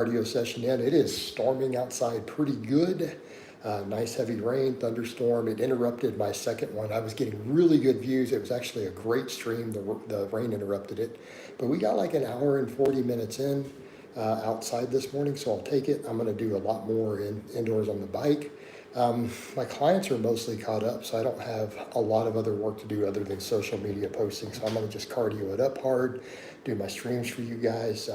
Cardio session in. It is storming outside pretty good. Nice heavy rain, thunderstorm. It interrupted my second one. I was getting really good views. It was actually a great stream. The rain interrupted it. But we got like an hour and 40 minutes in outside this morning, so I'll take it. I'm going to do a lot more indoors on the bike. My clients are mostly caught up, so I don't have a lot of other work to do other than social media posting. So I'm going to just cardio it up hard, do my streams for you guys.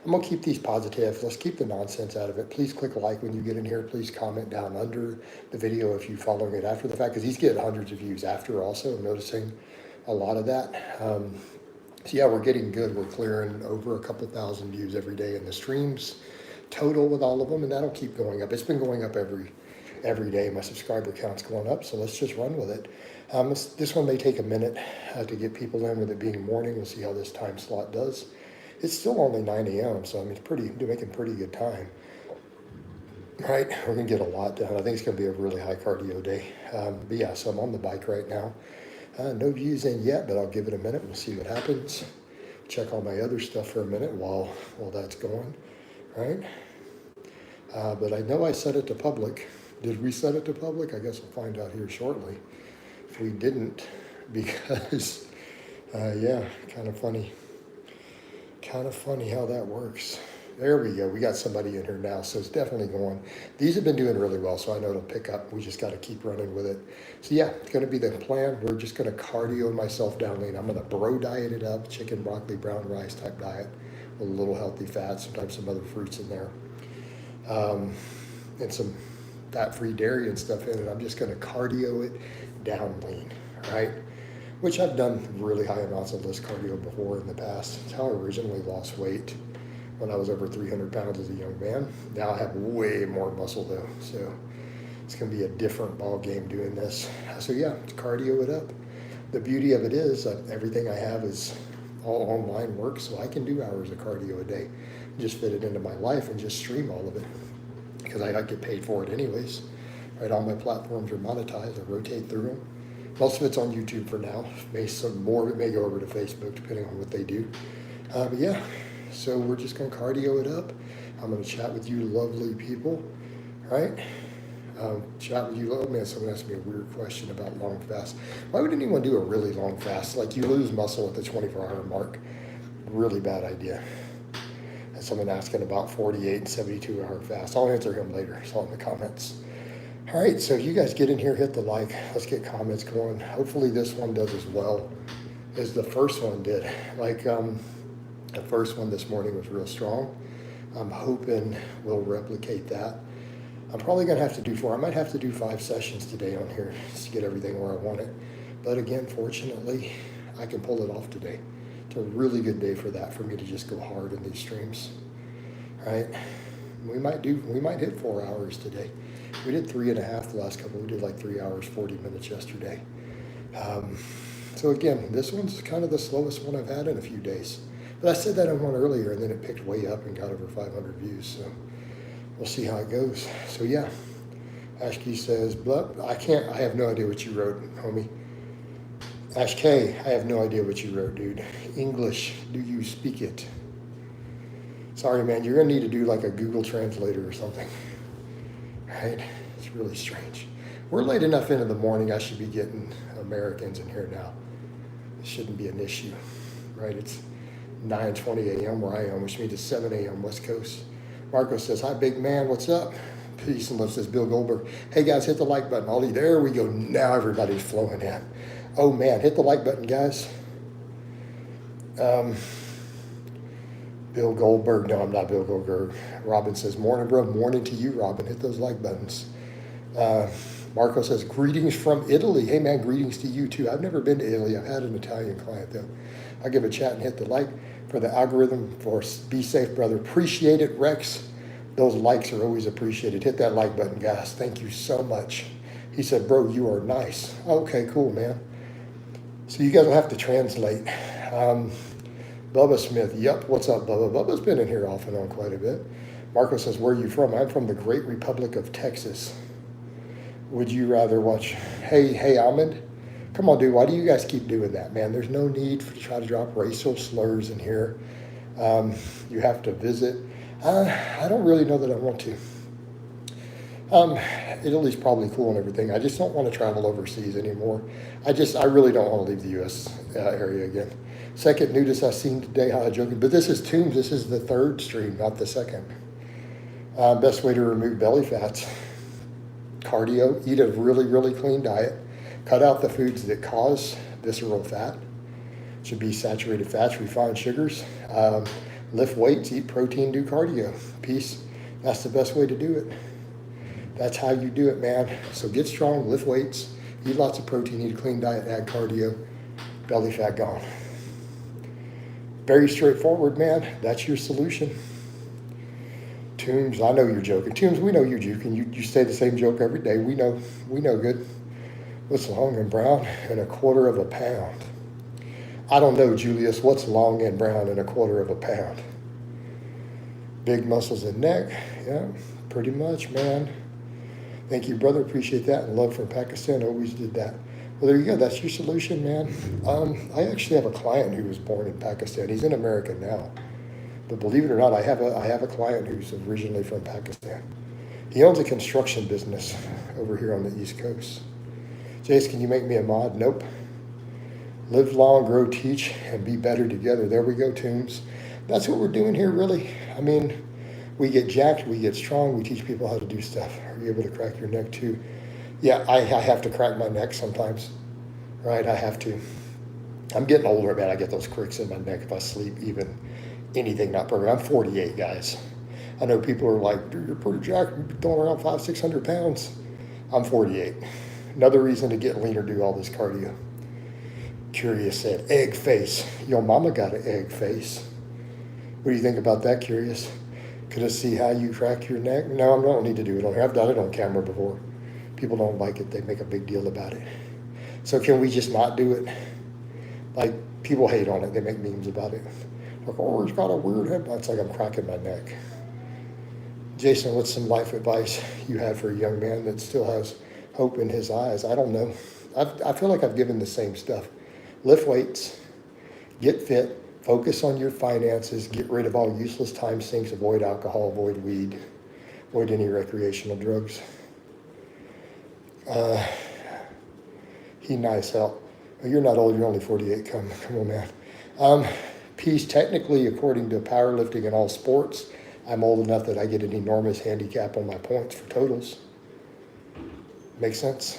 I'm going to keep these positive. Let's keep the nonsense out of it. Please click like when you get in here. Please comment down under the video if you're following it after the fact, because he's getting hundreds of views after also. I'm noticing a lot of that. So yeah, we're getting good. We're clearing over a couple thousand views every day in the streams total with all of them, and that'll keep going up. It's been going up every day. My subscriber count's going up, so let's just run with it. This one may take a minute to get people in, with it being morning. We'll see how this time slot does. It's still only 9 a.m., so I mean, making pretty good time. All right, we're gonna get a lot done. I think it's gonna be a really high cardio day. But yeah, so I'm on the bike right now. No views in yet, but I'll give it a minute. We'll see what happens. Check all my other stuff for a minute while that's going, right? But I know I set it to public. Did we set it to public? I guess we'll find out here shortly. If we didn't, because, yeah, kind of funny how that works. There we go. We got somebody in here now, so it's definitely going. These have been doing really well, so I know it'll pick up. We just got to keep running with it. So yeah, it's going to be the plan. We're just going to cardio myself down lean. I'm going to bro diet it up, chicken, broccoli, brown rice type diet with a little healthy fat, sometimes some other fruits in there, and some fat-free dairy and stuff in it. I'm just going to cardio it down lean, right? Which I've done really high amounts of this cardio before in the past. It's how I originally lost weight when I was over 300 pounds as a young man. Now I have way more muscle though, so it's gonna be a different ball game doing this. So yeah, cardio it up. The beauty of it is everything I have is all online work, so I can do hours of cardio a day. Just fit it into my life and just stream all of it, because I get paid for it anyways. Right, all my platforms are monetized. I rotate through them. Most of it's on YouTube for now. Some more of it may go over to Facebook, depending on what they do. But yeah, so we're just going to cardio it up. I'm going to chat with you lovely people, right? Chat with you. Oh man, someone asked me a weird question about long fast. Why would anyone do a really long fast? Like, you lose muscle at the 24-hour mark. Really bad idea. And someone asking about 48 and 72-hour fast. I'll answer him later. It's all in the comments. All right, so you guys get in here, hit the like. Let's get comments going. Hopefully this one does as well as the first one did. Like, the first one this morning was real strong. I'm hoping we'll replicate that. I'm probably gonna have to do 4. I might have to do 5 sessions today on here just to get everything where I want it. But again, fortunately, I can pull it off today. It's a really good day for that, for me to just go hard in these streams, right? We might hit 4 hours today. We did 3.5 the last couple. We did like 3 hours, 40 minutes yesterday. So again, this one's kind of the slowest one I've had in a few days. But I said that in one earlier, and then it picked way up and got over 500 views. So we'll see how it goes. So yeah, Ashkey says, but I have no idea what you wrote, homie. Ash K, I have no idea what you wrote, dude. English, do you speak it? Sorry, man, you're gonna need to do like a Google Translator or something. Right? It's really strange. We're late enough into the morning, I should be getting Americans in here now. It shouldn't be an issue, right? It's 9:20 a.m. where I am, which means it's 7 a.m. West Coast. Marco says, hi, big man, what's up? Peace and love, says Bill Goldberg. Hey, guys, hit the like button. Ollie, there we go. Now everybody's flowing in. Oh, man, hit the like button, guys. Bill Goldberg. No, I'm not Bill Goldberg. Robin says, morning, bro. Morning to you, Robin. Hit those like buttons. Marco says, greetings from Italy. Hey, man, greetings to you, too. I've never been to Italy. I've had an Italian client, though. I'll give a chat and hit the like for the algorithm. Be safe, brother. Appreciate it, Rex. Those likes are always appreciated. Hit that like button, guys. Thank you so much. He said, bro, you are nice. Okay, cool, man. So you guys will have to translate. Bubba Smith, yep, what's up, Bubba? Bubba's been in here off and on quite a bit. Marco says, where are you from? I'm from the great Republic of Texas. Would you rather watch, hey, Ahmed? Come on, dude, why do you guys keep doing that, man? There's no need to try to drop racial slurs in here. You have to visit. I don't really know that I want to. Italy's probably cool and everything. I just don't want to travel overseas anymore. I really don't want to leave the U.S. Area again. Second nudist I seen today, how I joking, but this is Tombs. This is the third stream, not the second. Best way to remove belly fats: cardio, eat a really, really clean diet, cut out the foods that cause visceral fat. It should be saturated fats, refined sugars. Lift weights, eat protein, do cardio. Peace. That's the best way to do it. That's how you do it, man. So get strong, lift weights, eat lots of protein, eat a clean diet, add cardio, belly fat gone. Very straightforward, man. That's your solution. Tombs, I know you're joking. Tombs, we know you're joking. You say the same joke every day. We know good. What's long and brown and 1/4 pound? I don't know, Julius. What's long and brown and 1/4 pound? Big muscles and neck. Yeah, pretty much, man. Thank you, brother. Appreciate that. And love from Pakistan. Always did that. Well, there you go. That's your solution, man. I actually have a client who was born in Pakistan. He's in America now. But believe it or not, I have a client who's originally from Pakistan. He owns a construction business over here on the East Coast. Jace, can you make me a mod? Nope. Live long, grow, teach, and be better together. There we go, Tombs. That's what we're doing here, really. I mean, we get jacked, we get strong, we teach people how to do stuff. Are you able to crack your neck too? Yeah, I have to crack my neck sometimes, right? I have to. I'm getting older, man. I get those cricks in my neck if I sleep, even anything not programmed. I'm 48, guys. I know people are like, dude, you're pretty jacked. You've been throwing around 500-600 pounds. I'm 48. Another reason to get leaner, do all this cardio. Curious said, egg face. Yo, mama got an egg face. What do you think about that, Curious? Could I see how you crack your neck? No, I don't need to do it on here. I've done it on camera before. People don't like it. They make a big deal about it. So can we just not do it? Like, people hate on it. They make memes about it. Like, oh, he's got a weird head. It's like I'm cracking my neck. Jason, what's some life advice you had for a young man that still has hope in his eyes? I don't know. I feel like I've given the same stuff. Lift weights, get fit, focus on your finances, get rid of all useless time sinks, avoid alcohol, avoid weed, avoid any recreational drugs. He nice help. Well, you're not old, you're only 48. Come on, man. Peace, technically, according to powerlifting and all sports, I'm old enough that I get an enormous handicap on my points for totals. Make sense?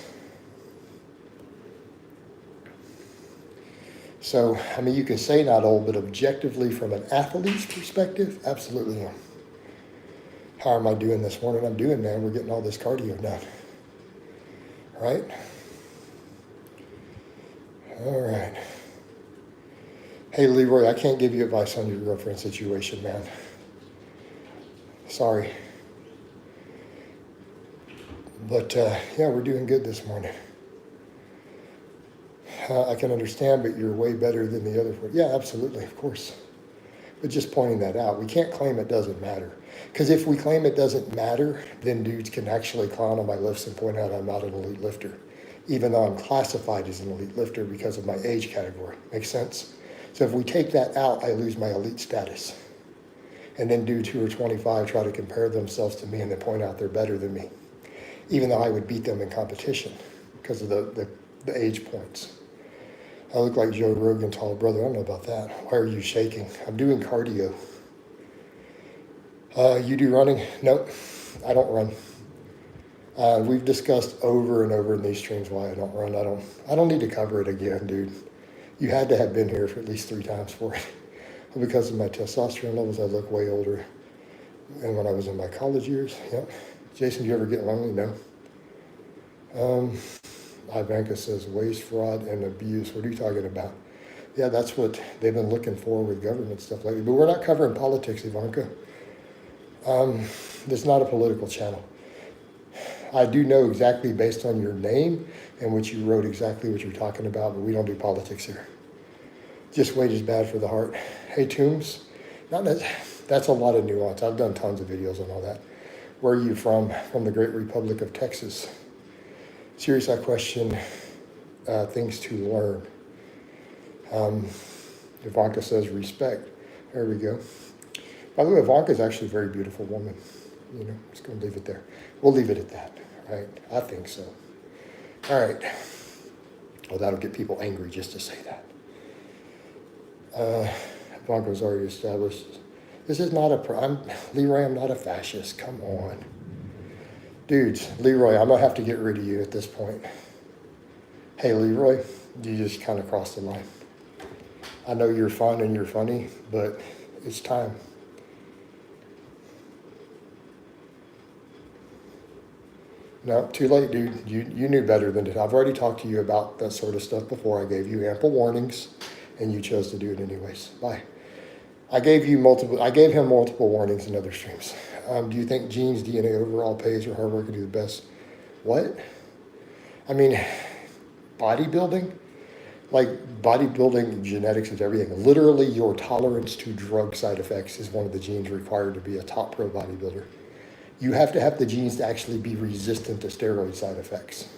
So, I mean, you can say not old, but objectively from an athlete's perspective, absolutely am. How am I doing this morning? I'm doing, man. We're getting all this cardio done. Right? All right. Hey, Leroy, I can't give you advice on your girlfriend situation, man. Sorry. But, yeah, we're doing good this morning. I can understand, but you're way better than the other four. Yeah, absolutely, of course. But just pointing that out, we can't claim it doesn't matter. Because if we claim it doesn't matter, then dudes can actually clown on my lifts and point out I'm not an elite lifter, even though I'm classified as an elite lifter because of my age category. Makes sense? So if we take that out, I lose my elite status. And then dudes who are 25 try to compare themselves to me and they point out they're better than me, even though I would beat them in competition because of the age points. I look like Joe Rogan's tall brother. I don't know about that. Why are you shaking? I'm doing cardio. You do running? Nope, I don't run. We've discussed over and over in these streams why I don't run. I don't need to cover it again, dude. You had to have been here for at least 3 times for it. Because of my testosterone levels, I look way older than when I was in my college years. Yep. Jason, do you ever get lonely? No. Ivanka says waste, fraud, and abuse. What are you talking about? Yeah, that's what they've been looking for with government stuff lately. But we're not covering politics, Ivanka. It's not a political channel. I do know exactly based on your name and what you wrote exactly what you're talking about, but we don't do politics here. Just weight is bad for the heart. Hey, Tombs, that's a lot of nuance. I've done tons of videos on all that. Where are you from? From the Great Republic of Texas. Serious, I question things to learn. Ivanka says respect. There we go. By the way, Ivanka's actually a very beautiful woman. You know, just going to leave it there. We'll leave it at that, right? I think so. All right. Well, that'll get people angry just to say that. Ivanka's already established. This is not Leroy, I'm not a fascist. Come on. Dudes, Leroy, I'm going to have to get rid of you at this point. Hey, Leroy, you just kind of crossed the line. I know you're fun and you're funny, but it's time. No, too late, dude. You knew better than to. I've already talked to you about that sort of stuff before. I gave you ample warnings, and you chose to do it anyways. Bye. I gave him multiple warnings in other streams. Do you think genes, DNA overall pays or hard work to do the best? What? I mean, bodybuilding? Like bodybuilding genetics is everything. Literally, your tolerance to drug side effects is one of the genes required to be a top pro bodybuilder. You have to have the genes to actually be resistant to steroid side effects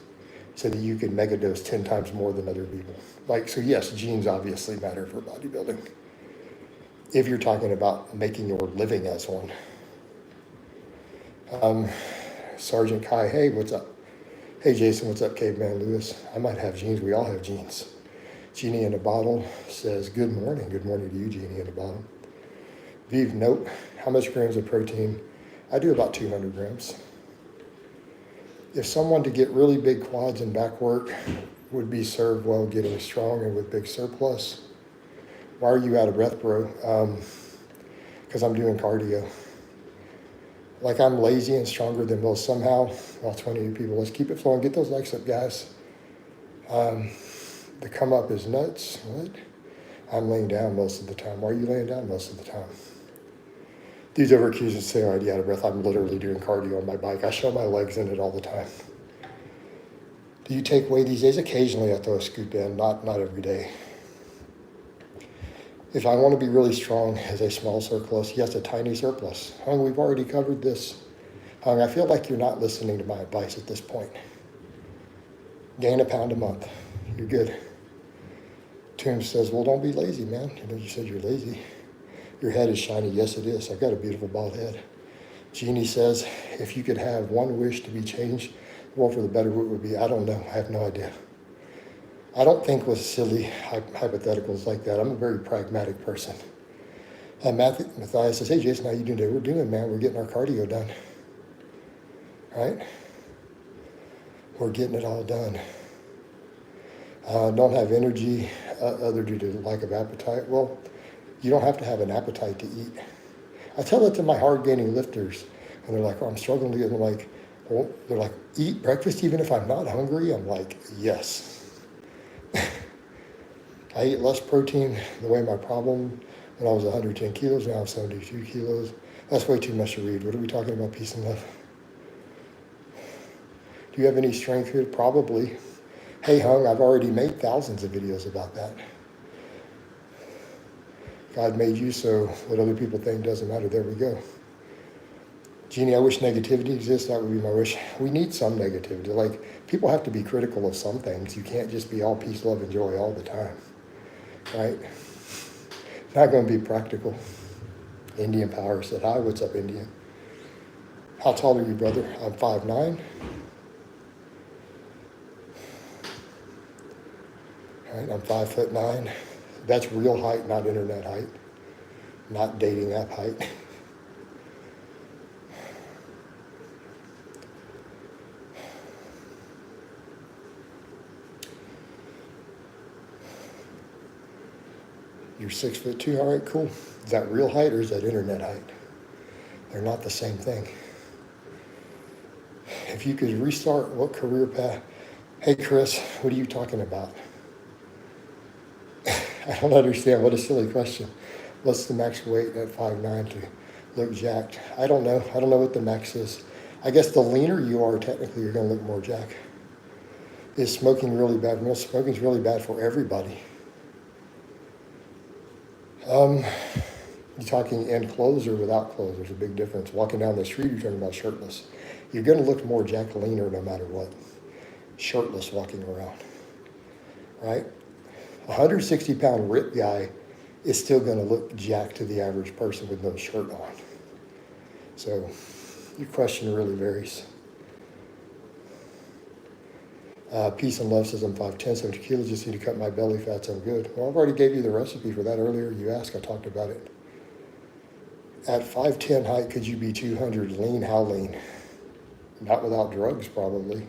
so that you can megadose 10 times more than other people. Like, so yes, genes obviously matter for bodybuilding. If you're talking about making your living as one. Sergeant Kai, hey, what's up? Hey, Jason, what's up, Caveman Lewis? I might have genes. We all have genes. Genie in a Bottle says, good morning. Good morning to you, Genie in a Bottle. Vive, nope. How much grams of protein? I do about 200 grams. If someone to get really big quads and back work would be served well getting strong and with big surplus, why are you out of breath, bro? Because I'm doing cardio. Like I'm lazy and stronger than most somehow. Well, 28 people. Let's keep it flowing. Get those likes up, guys. The come up is nuts. What? I'm laying down most of the time. Why are you laying down most of the time? Dudes over accused of saying already out of breath. I'm literally doing cardio on my bike. I show my legs in it all the time. Do you take weight these days? Occasionally I throw a scoop in, not every day. If I want to be really strong, as a small surplus, yes, a tiny surplus. Hung, we've already covered this. Hung, I feel like you're not listening to my advice at this point. Gain a pound a month. You're good. Toombs says, well, don't be lazy, man. You know, you said you're lazy. Your head is shiny. Yes, it is. I've got a beautiful bald head. Jeannie says, if you could have one wish to be changed, the world for the better, what would be? I don't know. I have no idea. I don't think with silly hypotheticals like that. I'm a very pragmatic person. Matthias says, hey, Jason, how you doing today? We're doing, man. We're getting our cardio done. Right? We're getting it all done. Don't have energy other due to lack of appetite. Well, you don't have to have an appetite to eat. I tell that to my hard-gaining lifters, and they're like, oh, I'm struggling to get, and I'm like, well, they're like, eat breakfast even if I'm not hungry? I'm like, yes. I eat less protein the way my problem when I was 110 kilos, now I'm 72 kilos. That's way too much to read. What are we talking about, peace and love? Do you have any strength here? Probably. Hey, Hung, I've already made thousands of videos about that. God made you so what other people think doesn't matter. There we go. Jeannie, I wish negativity exists. That would be my wish. We need some negativity. Like, people have to be critical of some things. You can't just be all peace, love, and joy all the time. Right? Not going to be practical. Indian Power said, hi, what's up, Indian? How tall are you, brother? I'm 5'9". All right, I'm 5'9". That's real height, not internet height, not dating app height. You're 6'2", all right, cool. Is that real height or is that internet height? They're not the same thing. If you could restart, what career path? Hey, Chris, what are you talking about? I don't understand. What a silly question. What's the max weight at 5'9" to look jacked? I don't know. I don't know what the max is. I guess the leaner you are, technically, you're going to look more jacked. Is smoking really bad? Well, smoking's really bad for everybody. You talking in clothes or without clothes? There's a big difference. Walking down the street, you're talking about shirtless. You're going to look more jacked, leaner, no matter what. Shirtless walking around, right? 160-pound rip guy it's still going to look jacked to the average person with no shirt on. So your question really varies. Peace and Love says, I'm 5'10", 70 kilos, just need to cut my belly fat, so I'm good. Well, I've already gave you the recipe for that earlier. You asked, I talked about it. At 5'10" height, could you be 200 lean? How lean? Not without drugs, probably.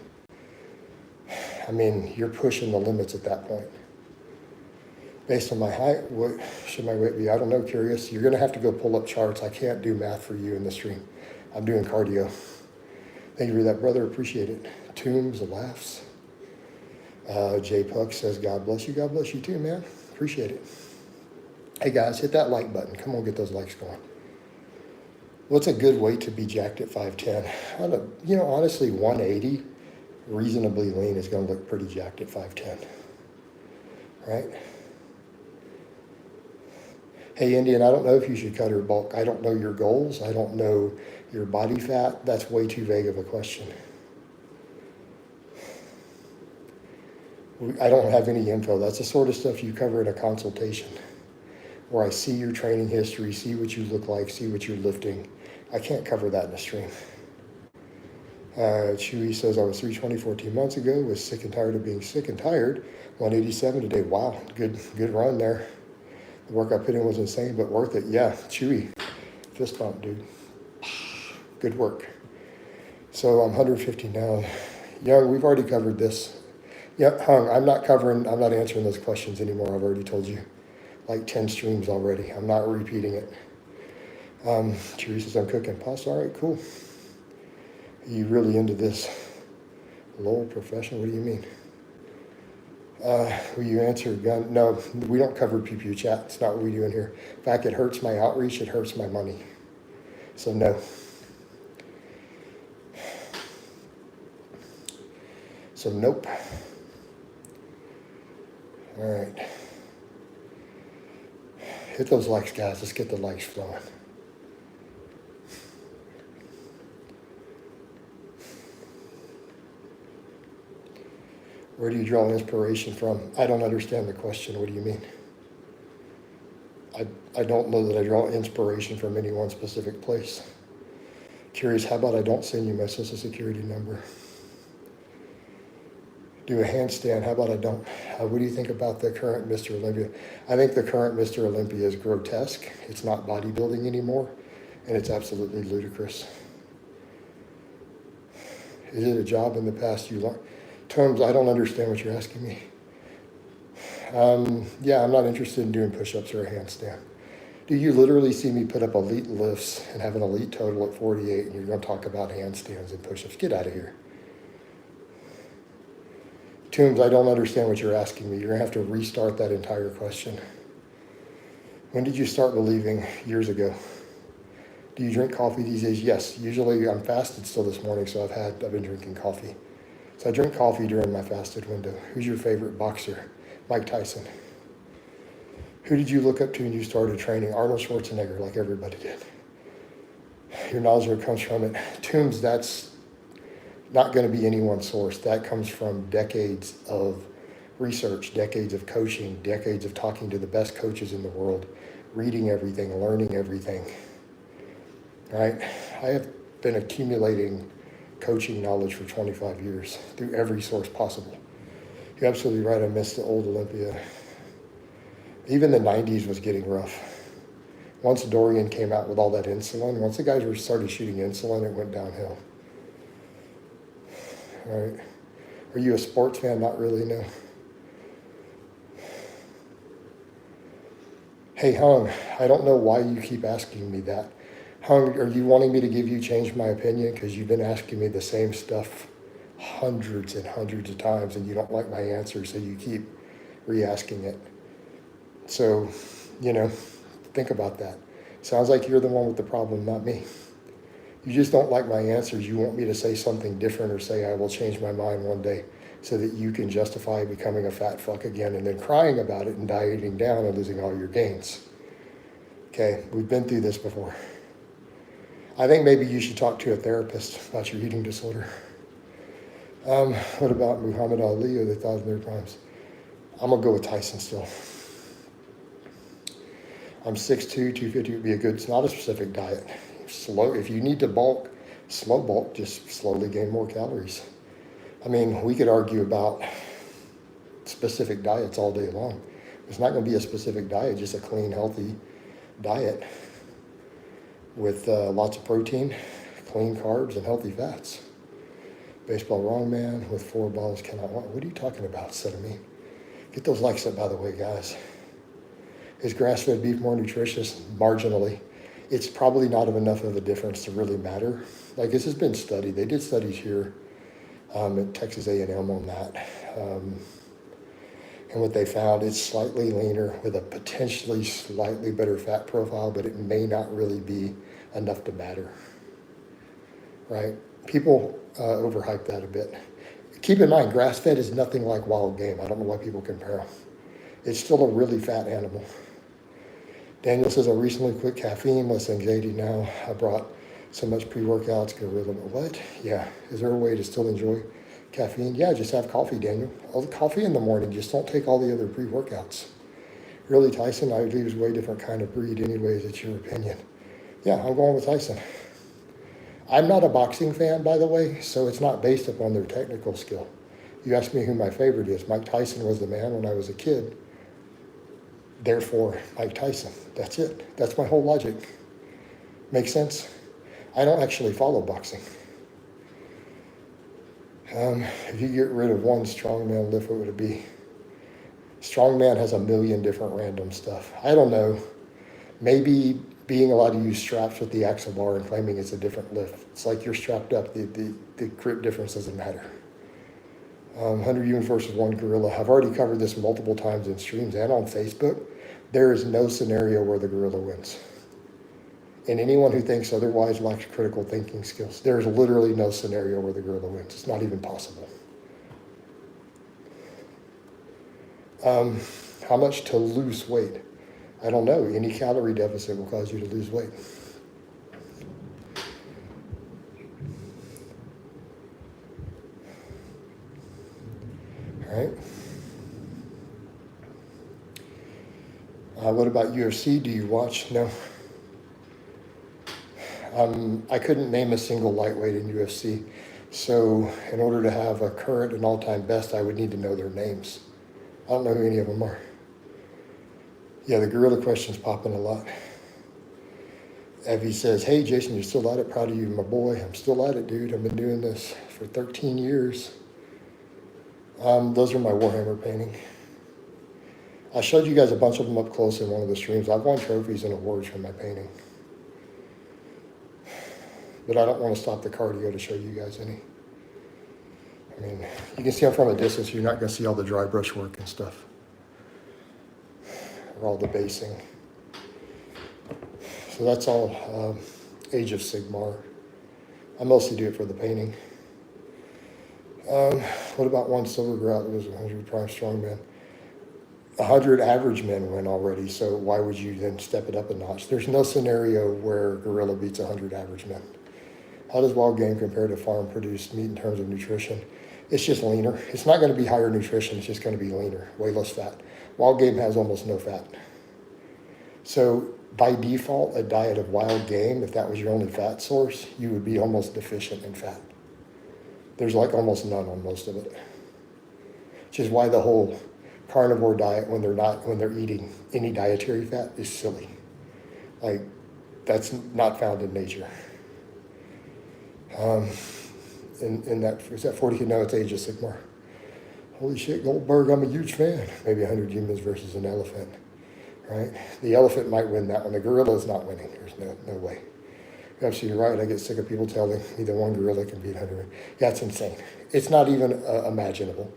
I mean, you're pushing the limits at that point. Based on my height, what should my weight be? I don't know, curious. You're going to have to go pull up charts. I can't do math for you in the stream. I'm doing cardio. Thank you for that, brother. Appreciate it. Tombs, laughs. Jay Puck says, God bless you. God bless you too, man. Appreciate it. Hey, guys, hit that like button. Come on, get those likes going. What's a good weight to be jacked at 5'10"? Honestly, 180, reasonably lean, is going to look pretty jacked at 5'10", right? Hey, Indian, I don't know if you should cut or bulk. I don't know your goals. I don't know your body fat. That's way too vague of a question. I don't have any info. That's the sort of stuff you cover in a consultation, where I see your training history, see what you look like, see what you're lifting. I can't cover that in a stream. Chewy says, I was 320 14 months ago, was sick and tired of being sick and tired. 187 today. Wow, good run there. The work I put in was insane, but worth it. Yeah, Chewy, fist bump, dude. Good work. So I'm 150 now. Young, we've already covered this. Yep, Hung, I'm not answering those questions anymore. I've already told you like 10 streams already. I'm not repeating it. Chewy says, I'm cooking pasta. All right, cool. Are you really into this? Lol, professional, what do you mean? Will you answer gun? No, we don't cover pew chat. It's not what we do in here. In fact, it hurts my outreach. It hurts my money. So no. So nope. All right. Hit those likes, guys. Let's get the likes flowing. Where do you draw inspiration from? I don't understand the question. What do you mean? I don't know that I draw inspiration from any one specific place. Curious, how about I don't send you my social security number? Do a handstand, how about I don't? What do you think about the current Mr. Olympia? I think the current Mr. Olympia is grotesque. It's not bodybuilding anymore, and it's absolutely ludicrous. Is it a job in the past you learned? Terms, I don't understand what you're asking me. Yeah, I'm not interested in doing push-ups or a handstand. Do you literally see me put up elite lifts and have an elite total at 48, and you're going to talk about handstands and push-ups? Get out of here. Toombs, I don't understand what you're asking me. You're going to have to restart that entire question. When did you start believing? Years ago. Do you drink coffee these days? Yes. Usually I'm fasted still this morning, so I've been drinking coffee. So I drink coffee during my fasted window. Who's your favorite boxer? Mike Tyson. Who did you look up to when you started training? Arnold Schwarzenegger, like everybody did. Your knowledge comes from it. Toombs, that's not going to be any one source. That comes from decades of research, decades of coaching, decades of talking to the best coaches in the world, reading everything, learning everything. Right? I have been accumulating coaching knowledge for 25 years through every source possible. You're absolutely right. I missed the old Olympia. Even the 90s was getting rough. Once Dorian came out with all that insulin, once the guys started shooting insulin, it went downhill. All right. Are you a sports fan? Not really, no. Hey, Hung, I don't know why you keep asking me that. Hung, are you wanting me to change my opinion? Because you've been asking me the same stuff hundreds and hundreds of times and you don't like my answer, so you keep re-asking it. So, think about that. Sounds like you're the one with the problem, not me. You just don't like my answers. You want me to say something different or say I will change my mind one day so that you can justify becoming a fat fuck again and then crying about it and dieting down and losing all your gains. Okay, we've been through this before. I think maybe you should talk to a therapist about your eating disorder. What about Muhammad Ali or the 1,000 times? I'm going to go with Tyson still. I'm 6'2", 250 would be a good, it's not a specific diet. Slow, if you need to bulk, slow bulk, just slowly gain more calories. I mean, we could argue about specific diets all day long. It's not going to be a specific diet, just a clean, healthy diet with lots of protein, clean carbs, and healthy fats. Baseball wrong man with 4 balls cannot want. What are you talking about, son of me? Get those likes up, by the way, guys. Is grass-fed beef more nutritious? Marginally. It's probably not enough of a difference to really matter. Like, this has been studied. They did studies here at Texas A&M on that. And what they found, it's slightly leaner with a potentially slightly better fat profile, but it may not really be enough to matter, right? People overhype that a bit. Keep in mind, grass-fed is nothing like wild game. I don't know why people compare them. It's still a really fat animal. Daniel says, I recently quit caffeine, less anxiety now. I brought so much pre-workouts, gorilla. What? Yeah. Is there a way to still enjoy caffeine? Yeah, just have coffee, Daniel. Coffee in the morning. Just don't take all the other pre-workouts. Really, Tyson, I would use a way different kind of breed anyways. It's your opinion. Yeah, I'm going with Tyson. I'm not a boxing fan, by the way, so it's not based upon their technical skill. You ask me who my favorite is. Mike Tyson was the man when I was a kid. Therefore, Mike Tyson. That's it. That's my whole logic. Make sense? I don't actually follow boxing. If you get rid of one strongman lift, what would it be? Strongman has a million different random stuff. I don't know. Maybe being allowed to use straps with the axle bar and claiming it's a different lift. It's like you're strapped up. The grip difference doesn't matter. 100 humans versus 1 gorilla. I've already covered this multiple times in streams and on Facebook. There is no scenario where the gorilla wins. And anyone who thinks otherwise lacks critical thinking skills. There is literally no scenario where the gorilla wins. It's not even possible. How much to lose weight? I don't know. Any calorie deficit will cause you to lose weight. All right. What about UFC? Do you watch? No. I couldn't name a single lightweight in UFC. So in order to have a current and all-time best, I would need to know their names. I don't know who any of them are. Yeah, the gorilla question's popping a lot. Evie says, hey, Jason, you're still at it. Proud of you, my boy. I'm still at it, dude. I've been doing this for 13 years. Those are my Warhammer painting. I showed you guys a bunch of them up close in one of the streams. I've won trophies and awards for my painting. But I don't want to stop the cardio to show you guys any. I mean, you can see them from a distance. You're not going to see all the dry brush work and stuff. Or all the basing. So that's all Age of Sigmar. I mostly do it for the painting. What about one silver grout that was 100 prime strongman? 100 average men win already, so why would you then step it up a notch? There's no scenario where gorilla beats 100 average men. How does wild game compare to farm-produced meat in terms of nutrition? It's just leaner. It's not going to be higher nutrition. It's just going to be leaner, way less fat. Wild game has almost no fat. So by default, a diet of wild game, if that was your only fat source, you would be almost deficient in fat. There's like almost none on most of it. Which is why the whole carnivore diet, when they're eating any dietary fat, is silly. Like, that's not found in nature. In that, is that 40? No, it's Age of Sigmar. Holy shit, Goldberg, I'm a huge fan. Maybe 100 humans versus an elephant, right? The elephant might win that one. The gorilla is not winning. There's no way. You're absolutely right. I get sick of people telling me that one gorilla can beat 100. Yeah, it's insane. It's not even imaginable.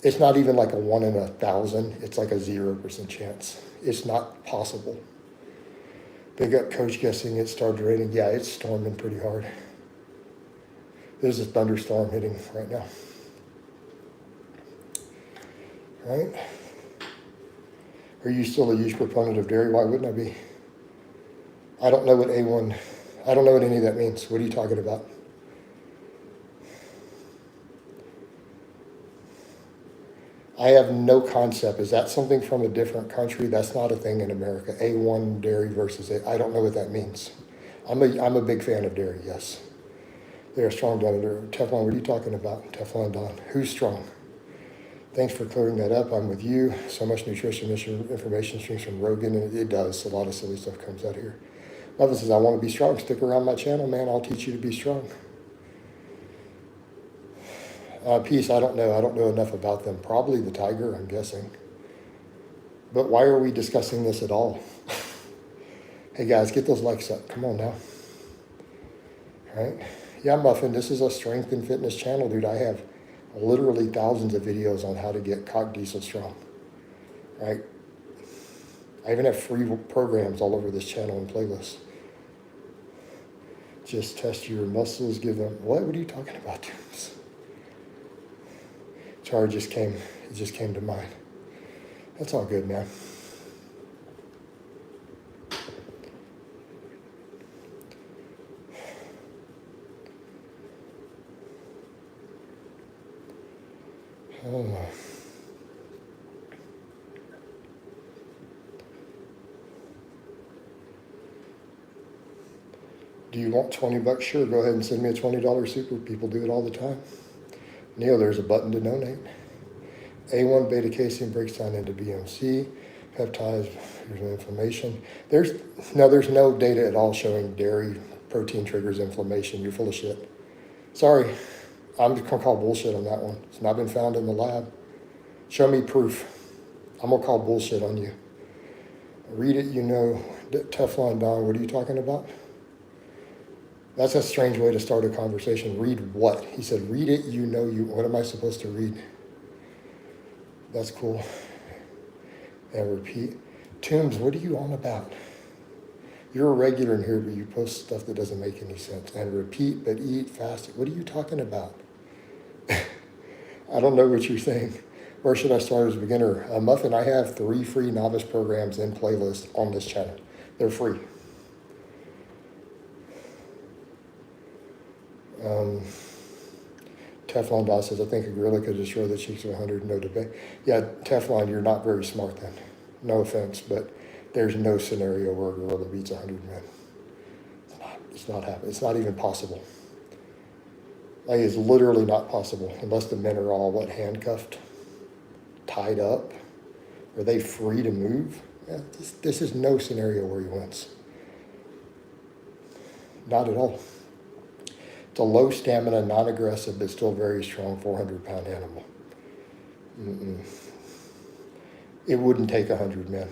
It's not even like a 1 in 1,000. It's like a 0% chance. It's not possible. Big up coach guessing it started raining. Yeah, it's storming pretty hard. There's a thunderstorm hitting right now. Right? Are you still a huge proponent of dairy? Why wouldn't I be? I don't know what A1, I don't know what any of that means. What are you talking about? I have no concept. Is that something from a different country? That's not a thing in America. A1 dairy versus I don't know what that means. I'm a big fan of dairy, yes. They're strong down there. Teflon, what are you talking about? Teflon Don. Who's strong? Thanks for clearing that up. I'm with you. So much nutrition information streams from Rogan, and it does. A lot of silly stuff comes out here. Muffin says, I want to be strong. Stick around my channel, man. I'll teach you to be strong. Peace, I don't know. I don't know enough about them. Probably the tiger, I'm guessing. But why are we discussing this at all? Hey, guys, get those likes up. Come on now. All right? Yeah, Muffin, this is a strength and fitness channel, dude. I have literally thousands of videos on how to get cock diesel strong. Right? I even have free programs all over this channel and playlists. Just test your muscles, give them, what are you talking about, dudes? Sorry, it just came to mind. That's all good, man. Oh. Do you want 20 bucks? Sure, go ahead and send me a $20 super. People do it all the time. Neil, there's a button to donate. A1 beta casein breaks down into BMC, peptides, here's the inflammation. There's no data at all showing dairy protein triggers inflammation. You're full of shit. Sorry, I'm just gonna call bullshit on that one. It's not been found in the lab. Show me proof. I'm gonna call bullshit on you. Read it, you know, Teflon Don, what are you talking about? That's a strange way to start a conversation. Read what? He said, read it, you know you. What am I supposed to read? That's cool. And repeat. Toombs, what are you on about? You're a regular in here, but you post stuff that doesn't make any sense. And repeat, but eat, fast. What are you talking about? I don't know what you're saying. Where should I start as a beginner? Muffin, I have 3 free novice programs in playlist on this channel. They're free. Teflon Dot says, I think a gorilla could destroy the cheeks of 100, no debate. Yeah, Teflon, you're not very smart then. No offense, but there's no scenario where a gorilla beats 100 men. It's not happening. It's not even possible. Like, it's literally not possible unless the men are all, handcuffed, tied up. Are they free to move? Yeah, this is no scenario where he wins. Not at all. It's a low stamina, non-aggressive, but still very strong 400-pound animal. It wouldn't take 100 men.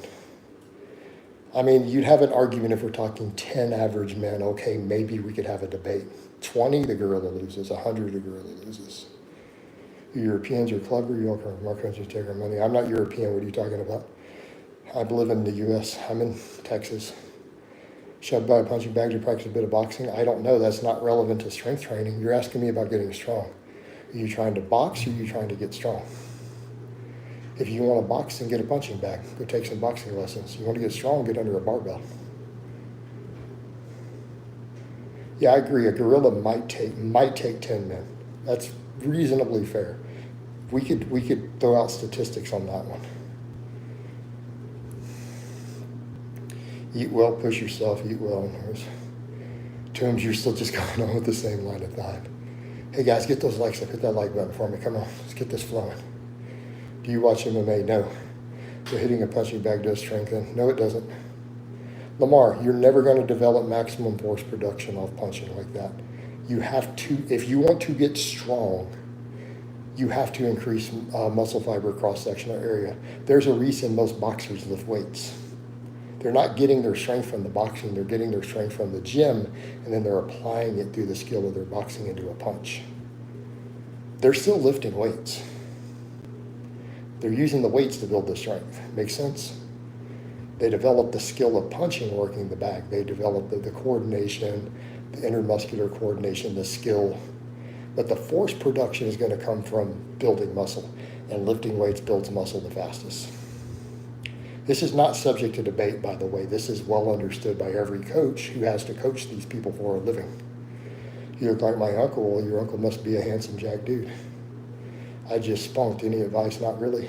I mean, you'd have an argument if we're talking 10 average men. Okay, maybe we could have a debate. 20, the gorilla loses. 100, the gorilla loses. You Europeans are clever. You all come from our country to take our money. I'm not European. What are you talking about? I live in the U.S. I'm in Texas. Shoved by a punching bag to practice a bit of boxing? I don't know. That's not relevant to strength training. You're asking me about getting strong. Are you trying to box or are you trying to get strong? If you want to box, then get a punching bag. Go take some boxing lessons. You want to get strong, get under a barbell. Yeah, I agree. A gorilla might take 10 men. That's reasonably fair. We could throw out statistics on that one. Eat well, push yourself, eat well. Toombs, you're still just going on with the same line of thought. Hey guys, get those likes up. Hit that like button for me. Come on, let's get this flowing. Do you watch MMA? No. So hitting a punching bag does strengthen. No, it doesn't. Lamar, you're never going to develop maximum force production off punching like that. You have to, if you want to get strong, you have to increase muscle fiber cross-sectional area. There's a reason most boxers lift weights. They're not getting their strength from the boxing, they're getting their strength from the gym, and then they're applying it through the skill of their boxing into a punch. They're still lifting weights. They're using the weights to build the strength. Makes sense? They develop the skill of punching working the bag. They develop the coordination, the intermuscular coordination, the skill. But the force production is going to come from building muscle, and lifting weights builds muscle the fastest. This is not subject to debate, by the way. This is well understood by every coach who has to coach these people for a living. You look like my uncle. Well, your uncle must be a handsome jack dude. I just spunked. Any advice? Not really.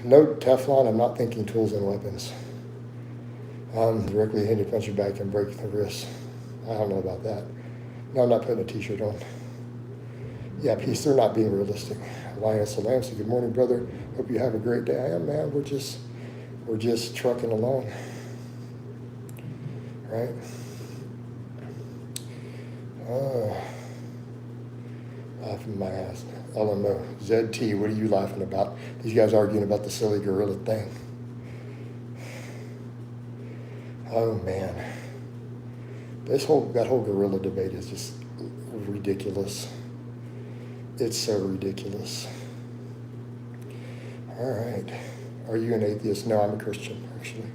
No Teflon, I'm not thinking tools and weapons. Directly hit you, punch your back, and break the wrist. I don't know about that. No, I'm not putting a t-shirt on. Yeah, peace, they're not being realistic. Alliance Salam, so good morning, brother. Hope you have a great day. I am, man. We're just trucking along. Right? Laughing my ass. LMO. ZT, what are you laughing about? These guys arguing about the silly gorilla thing. Oh, man. That whole gorilla debate is just ridiculous. It's so ridiculous. All right. Are you an atheist? No, I'm a Christian, actually.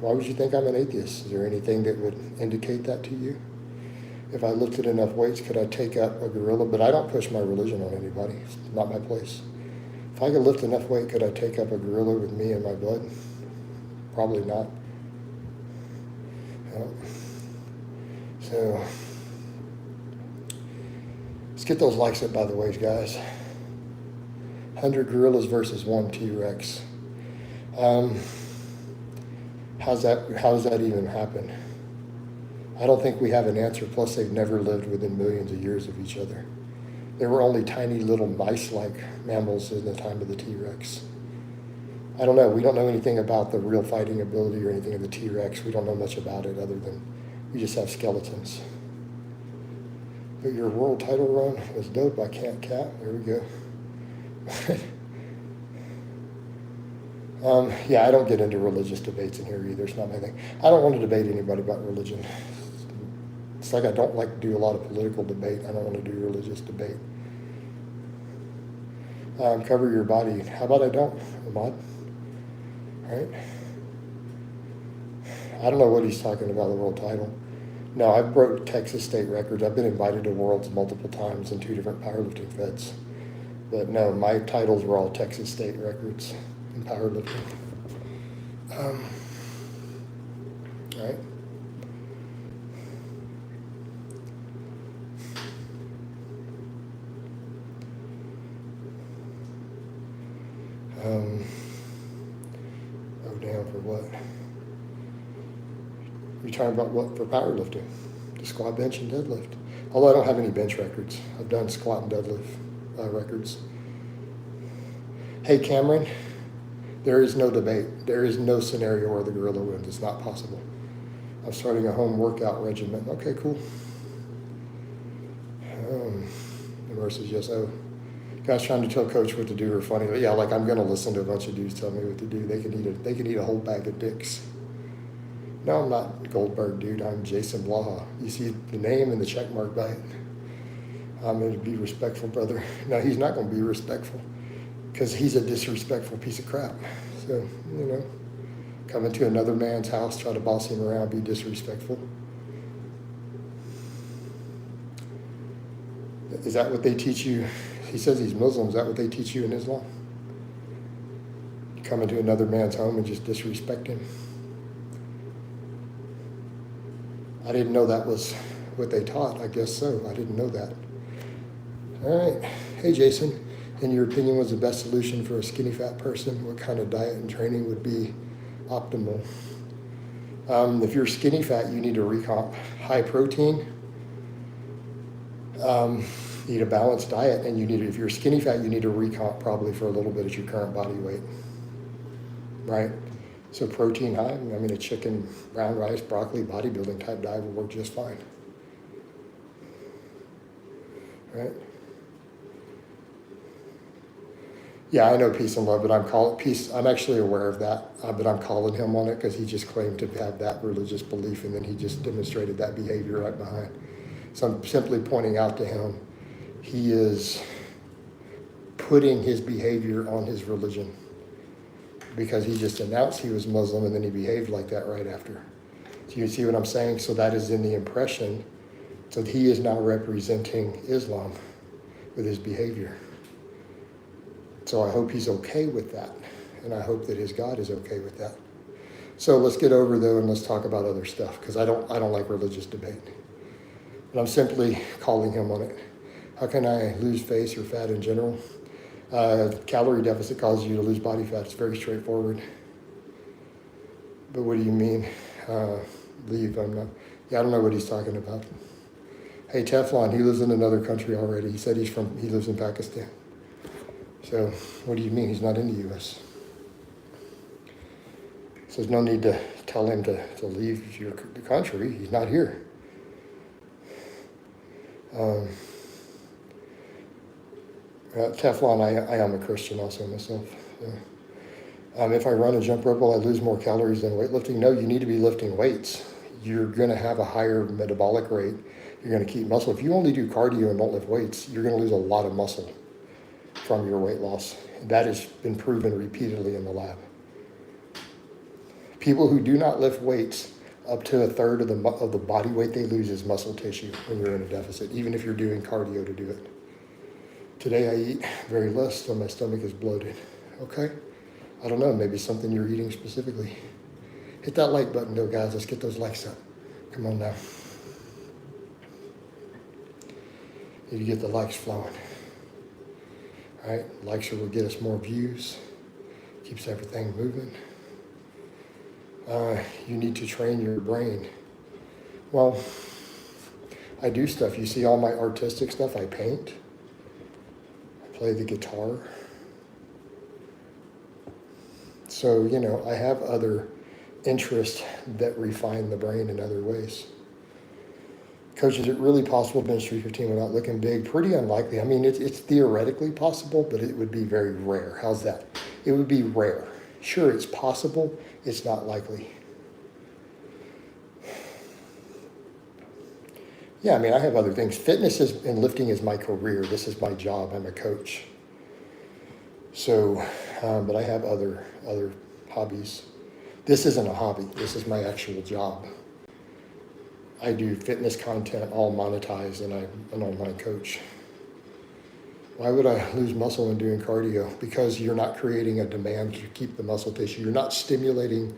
Why would you think I'm an atheist? Is there anything that would indicate that to you? If I lifted enough weights, could I take up a gorilla? But I don't push my religion on anybody. It's not my place. If I could lift enough weight, could I take up a gorilla with me and my blood? Probably not. So, let's get those likes up, by the way, guys. 100 gorillas versus 1 T-Rex. How does that even happen? I don't think we have an answer. Plus, they've never lived within millions of years of each other. They were only tiny little mice-like mammals in the time of the T-Rex. I don't know. We don't know anything about the real fighting ability or anything of the T-Rex. We don't know much about it other than we just have skeletons. But your world title run was dope. I can't cap. There we go. Yeah, I don't get into religious debates in here either. It's not my thing. I don't want to debate anybody about religion. It's like I don't like to do a lot of political debate. I don't want to do religious debate. Cover your body. How about I don't, Ahmad? Right? I don't know what he's talking about, the world title. No, I've broke Texas state records. I've been invited to Worlds multiple times in 2 different powerlifting feds. But no, my titles were all Texas state records in powerlifting. All right. Oh, damn, for what? You're talking about what for powerlifting? The squat, bench, and deadlift. Although I don't have any bench records. I've done squat and deadlift records. Hey, Cameron, there is no debate. There is no scenario where the gorilla wins. It's not possible. I'm starting a home workout regimen. Okay, cool. The versus yes, oh. Guys trying to tell coach what to do are funny. But yeah, like I'm going to listen to a bunch of dudes tell me what to do. They can eat a whole bag of dicks. No, I'm not Goldberg, dude. I'm Jason Blaha. You see the name and the check mark by it. I'm going to be respectful, brother. No, he's not going to be respectful because he's a disrespectful piece of crap. So, come into another man's house, try to boss him around, be disrespectful. Is that what they teach you? He says he's Muslim. Is that what they teach you in Islam? Come into another man's home and just disrespect him? I didn't know that was what they taught. I guess so. I didn't know that. All right. Hey, Jason. In your opinion, was the best solution for a skinny fat person? What kind of diet and training would be optimal? If you're skinny fat, you need to recomp high protein. Eat a balanced diet, and if you're skinny fat, you need to recomp probably for a little bit at your current body weight, right? So protein high, a chicken, brown rice, broccoli, bodybuilding type diet will work just fine, right? Yeah, I know peace and love, but I'm actually aware of that, but I'm calling him on it because he just claimed to have that religious belief, and then he just demonstrated that behavior right behind. So I'm simply pointing out to him, he is putting his behavior on his religion because he just announced he was Muslim and then he behaved like that right after. So you see what I'm saying? So that is in the impression. So he is now representing Islam with his behavior. So I hope he's okay with that. And I hope that his God is okay with that. So let's get over though and let's talk about other stuff because I don't like religious debate. And I'm simply calling him on it. How can I lose face or fat in general? Calorie deficit causes you to lose body fat. It's very straightforward. But what do you mean? Leave, I'm not. Yeah, I don't know what he's talking about. Hey, Teflon, he lives in another country already. He said he lives in Pakistan. So what do you mean? He's not in the U.S. So there's no need to tell him to leave the country. He's not here. Teflon, I am a Christian also myself. If I run a jump rope, will I lose more calories than weightlifting? No, you need to be lifting weights. You're going to have a higher metabolic rate. You're going to keep muscle. If you only do cardio and don't lift weights, you're going to lose a lot of muscle from your weight loss. That has been proven repeatedly in the lab. People who do not lift weights, up to a third of the body weight they lose is muscle tissue when you're in a deficit, even if you're doing cardio to do it. Today I eat very less, so my stomach is bloated. Okay? I don't know, maybe something you're eating specifically. Hit that like button though, guys. Let's get those likes up. Come on now. Need to get the likes flowing. All right, likes will get us more views. Keeps everything moving. You need to train your brain. Well, I do stuff. You see all my artistic stuff. I paint. I play the guitar. So, I have other interests that refine the brain in other ways. Coach, is it really possible to bench 315 without looking big? Pretty unlikely. I mean, it's theoretically possible, but it would be very rare. How's that? It would be rare. Sure, it's possible. It's not likely. Yeah, I mean, I have other things. Fitness and lifting is my career. This is my job. I'm a coach. So, but I have other hobbies. This isn't a hobby. This is my actual job. I do fitness content, all monetized, and I'm an online coach. Why would I lose muscle when doing cardio? Because you're not creating a demand to keep the muscle tissue. You're not stimulating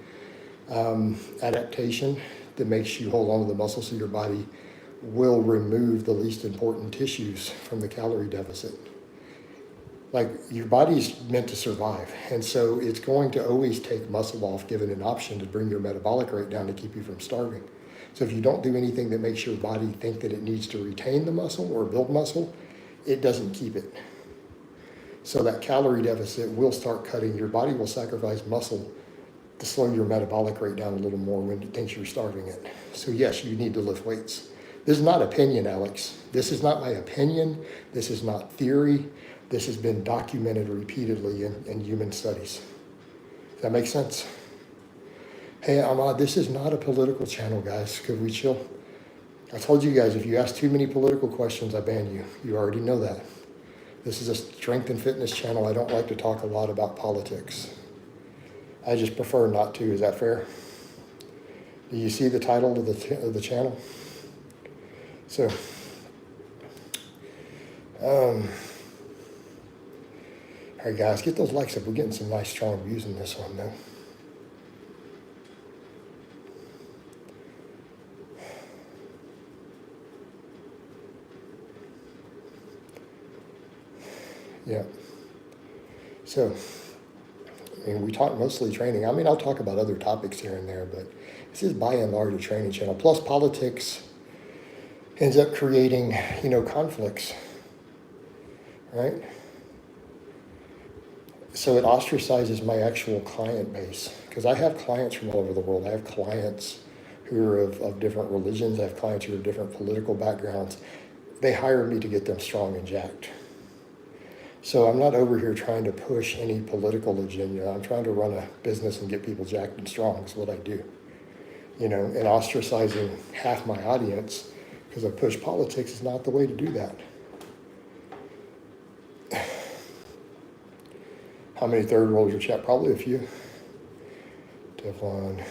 adaptation that makes you hold on to the muscle, so your body will remove the least important tissues from the calorie deficit. Like, your body's meant to survive, and so it's going to always take muscle off given an option to bring your metabolic rate down to keep you from starving. So if you don't do anything that makes your body think that it needs to retain the muscle or build muscle, it doesn't keep it. So that calorie deficit will start cutting. Your body will sacrifice muscle to slow your metabolic rate down a little more when it thinks you're starving it. So yes, you need to lift weights. This is not opinion, Alex. This is not my opinion. This is not theory. This has been documented repeatedly in human studies. Does that make sense? Hey, Ahmad, this is not a political channel, guys. Could we chill? I told you guys, if you ask too many political questions, I ban you. You already know that. This is a strength and fitness channel. I don't like to talk a lot about politics. I just prefer not to. Is that fair? Do you see the title of the channel? So, all right, guys, get those likes up. We're getting some nice, strong views in this one, though. Yeah. So, I mean, we talk mostly training. I mean, I'll talk about other topics here and there, but this is by and large a training channel. Plus, politics ends up creating, conflicts, right? So it ostracizes my actual client base, because I have clients from all over the world. I have clients who are of different religions. I have clients who are of different political backgrounds. They hire me to get them strong and jacked. So I'm not over here trying to push any political agenda. I'm trying to run a business and get people jacked and strong is what I do. And ostracizing half my audience because I push politics is not the way to do that. How many third worlders your chat? Probably a few. Teflon.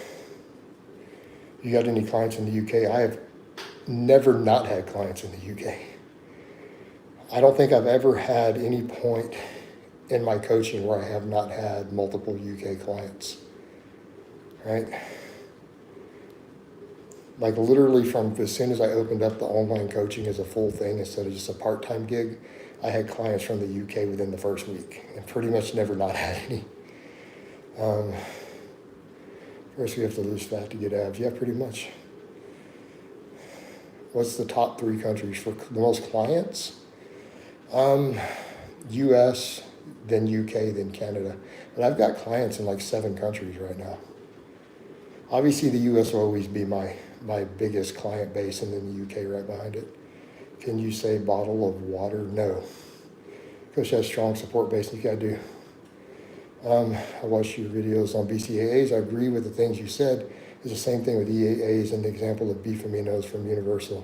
You got any clients in the UK? I have never not had clients in the UK. I don't think I've ever had any point in my coaching where I have not had multiple UK clients, right? Like literally from as soon as I opened up the online coaching as a full thing instead of just a part-time gig, I had clients from the UK within the first week and pretty much never not had any. First we have to lose fat to get abs. Yeah, pretty much. What's the top 3 countries for the most clients? US, then UK, then Canada. But I've got clients in like 7 countries right now. Obviously the US will always be my biggest client base, and then the UK right behind it. Can you say bottle of water? No. Coach has strong support base. You gotta do. I watched your videos on BCAAs. I agree with the things you said. It's the same thing with EAAs and the example of beef aminos from Universal.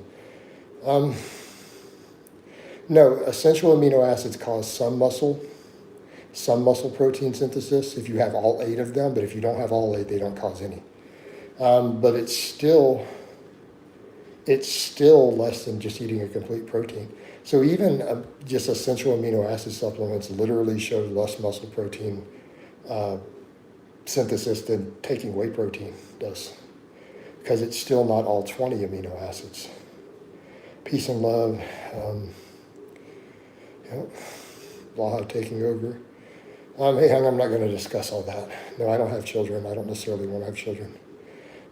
No, essential amino acids cause some muscle protein synthesis if you have all 8 of them, but if you don't have all 8, they don't cause any. But it's still less than just eating a complete protein. So even just essential amino acid supplements literally show less muscle protein synthesis than taking whey protein does, because it's still not all 20 amino acids. Peace and love. Blaha taking over. Hey, hon, I'm not going to discuss all that. No, I don't have children. I don't necessarily want to have children.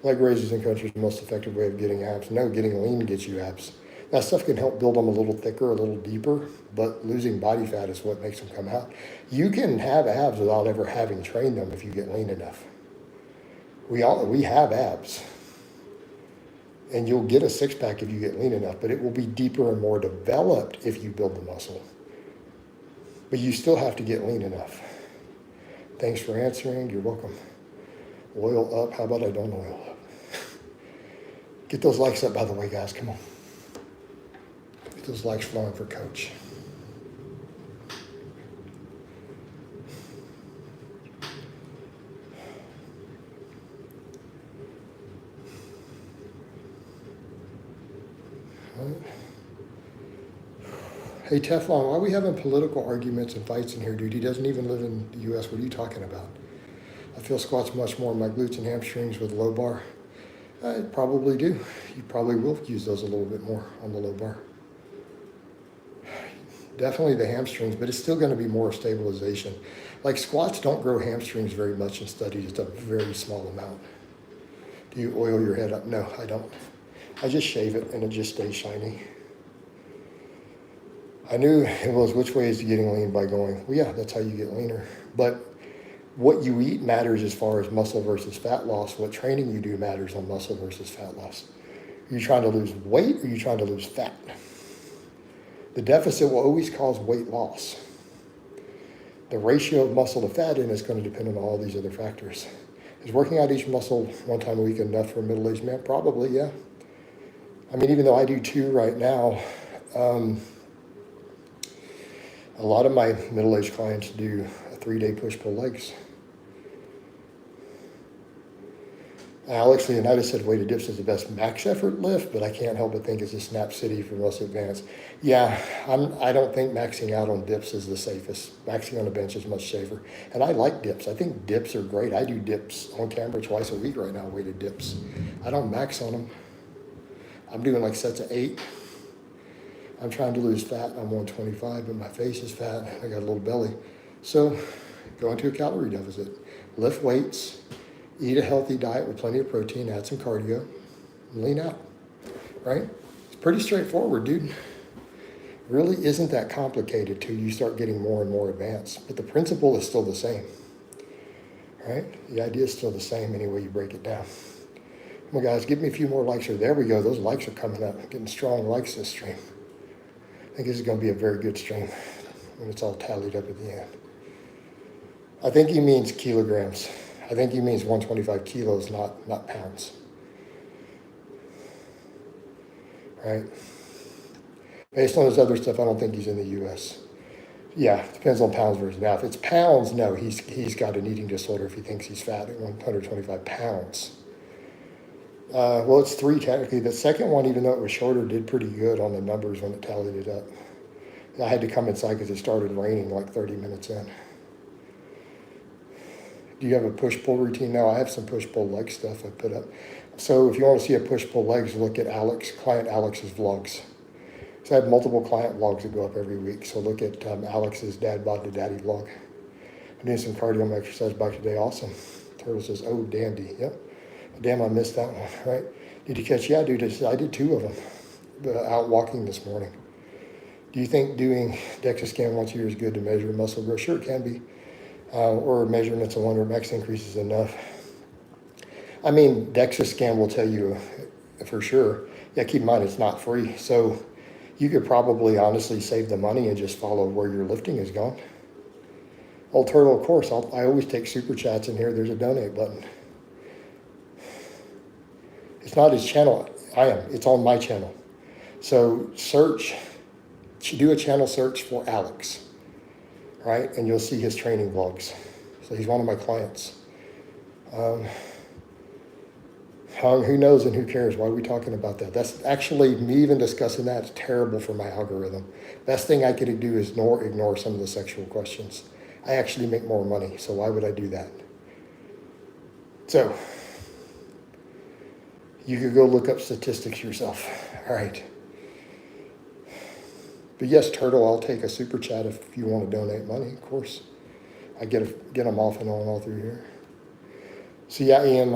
Leg raises in countries the most effective way of getting abs. No, getting lean gets you abs. That stuff can help build them a little thicker, a little deeper, but losing body fat is what makes them come out. You can have abs without ever having trained them if you get lean enough. We have abs. And you'll get a 6-pack if you get lean enough, but it will be deeper and more developed if you build the muscle. But you still have to get lean enough. Thanks for answering. You're welcome. Oil up. How about I don't oil up? Get those likes up, by the way, guys. Come on. Get those likes flowing for Coach. Hey, Teflon, why are we having political arguments and fights in here, dude? He doesn't even live in the U.S. What are you talking about? I feel squats much more in my glutes and hamstrings with low bar. I probably do. You probably will use those a little bit more on the low bar. Definitely the hamstrings, but it's still going to be more stabilization. Like squats don't grow hamstrings very much in studies. It's a very small amount. Do you oil your head up? No, I don't. I just shave it and it just stays shiny. I knew it was which way is getting lean by going. Well, yeah, that's how you get leaner. But what you eat matters as far as muscle versus fat loss. What training you do matters on muscle versus fat loss. Are you trying to lose weight or are you trying to lose fat? The deficit will always cause weight loss. The ratio of muscle to fat in is going to depend on all these other factors. Is working out each muscle 1 time a week enough for a middle-aged man? Probably, yeah. I mean, even though I do 2 right now, a lot of my middle-aged clients do a 3-day push-pull legs. Alex Leonidas said weighted dips is the best max effort lift, but I can't help but think it's a snap city for most advanced. Yeah, I don't think maxing out on dips is the safest. Maxing on a bench is much safer. And I like dips. I think dips are great. I do dips on camera twice a week right now, weighted dips. I don't max on them. I'm doing like sets of 8. I'm trying to lose fat. I'm 125, but my face is fat. I got a little belly. So go into a calorie deficit. Lift weights. Eat a healthy diet with plenty of protein. Add some cardio. And lean out. Right? It's pretty straightforward, dude. Really isn't that complicated till you start getting more and more advanced. But the principle is still the same. Right? The idea is still the same any way you break it down. Come on, guys. Give me a few more likes here. There we go. Those likes are coming up. Getting strong likes this stream. I think this is going to be a very good stream when it's all tallied up at the end. I think he means kilograms. I think he means 125 kilos, not pounds. Right? Based on his other stuff, I don't think he's in the U.S. Yeah, it depends on pounds versus now. If it's pounds, no, he's got an eating disorder if he thinks he's fat at 125 pounds. Well, it's 3 technically. The second one, even though it was shorter, did pretty good on the numbers when it tallied it up. I had to come inside because it started raining like 30 minutes in. Do you have a push-pull routine? No, I have some push-pull leg stuff I put up. So if you want to see a push-pull legs, look at client Alex's vlogs. So I have multiple client vlogs that go up every week. So look at Alex's Dad Bod to Daddy vlog. I'm doing some cardio exercise bike today. Awesome. Turtle says, oh, dandy. Yep. Damn, I missed that one, right? Did you catch? Yeah, dude, I did 2 of them out walking this morning. Do you think doing DEXA scan once a year is good to measure muscle growth? Sure, it can be. Or measurements of wonder max increases enough. I mean, DEXA scan will tell you for sure. Yeah, keep in mind it's not free. So you could probably honestly save the money and just follow where your lifting is gone. Old Turtle, of course, I always take super chats in here. There's a donate button. It's not his channel. It's on my channel. So do a channel search for Alex, right? And you'll see his training vlogs. So he's one of my clients. Who knows and who cares? Why are we talking about that? That's actually, me even discussing that is terrible for my algorithm. Best thing I could do is ignore some of the sexual questions. I actually make more money, so why would I do that? So, you could go look up statistics yourself. All right. But yes, Turtle, I'll take a super chat if you want to donate money, of course. I get them off and on all through here. So yeah, Ian,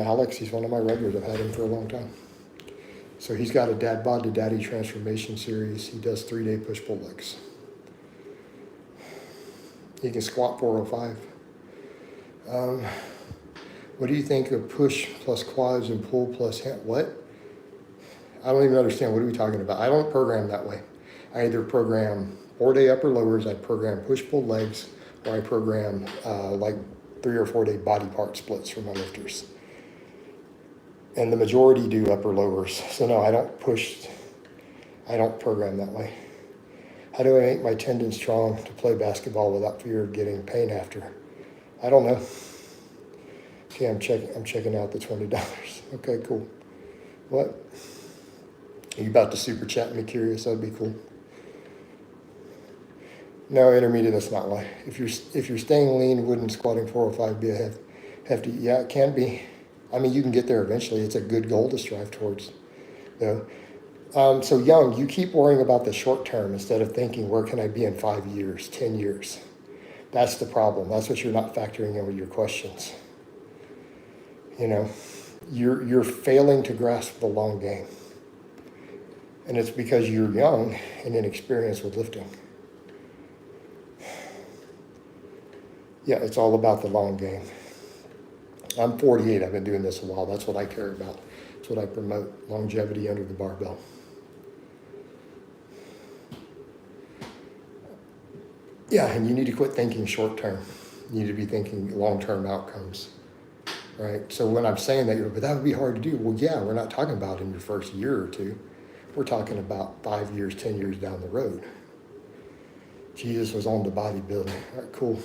Alex, he's one of my regulars. I've had him for a long time. So he's got a Dad Bod to Daddy transformation series. He does 3-day push-pull legs. He can squat 405. What do you think of push plus quads and pull plus hand? What? I don't even understand. What are we talking about? I don't program that way. I either program 4-day upper lowers, I program push-pull legs, or I program like 3 or 4-day body part splits for my lifters. And the majority do upper lowers. So no, I don't program that way. How do I make my tendons strong to play basketball without fear of getting pain after? I don't know. Okay, I'm checking out the $20. Okay, cool. What? Are you about to super chat me? Curious? That'd be cool. No, intermediate, that's not why. If you're staying lean, wouldn't squatting 405 be a hefty? Yeah, it can be. I mean, you can get there eventually. It's a good goal to strive towards, though. So Young, you keep worrying about the short term instead of thinking, where can I be in 5 years, 10 years? That's the problem. That's what you're not factoring in with your questions. You know, you're failing to grasp the long game. And it's because you're young and inexperienced with lifting. Yeah, it's all about the long game. I'm 48. I've been doing this a while. That's what I care about. That's what I promote, longevity under the barbell. Yeah, and you need to quit thinking short term. You need to be thinking long-term outcomes, right? So when I'm saying that, but that would be hard to do. Well, yeah, we're not talking about in your first year or two. We're talking about 5 years, 10 years down the road. Jesus was on to bodybuilding. All right, cool.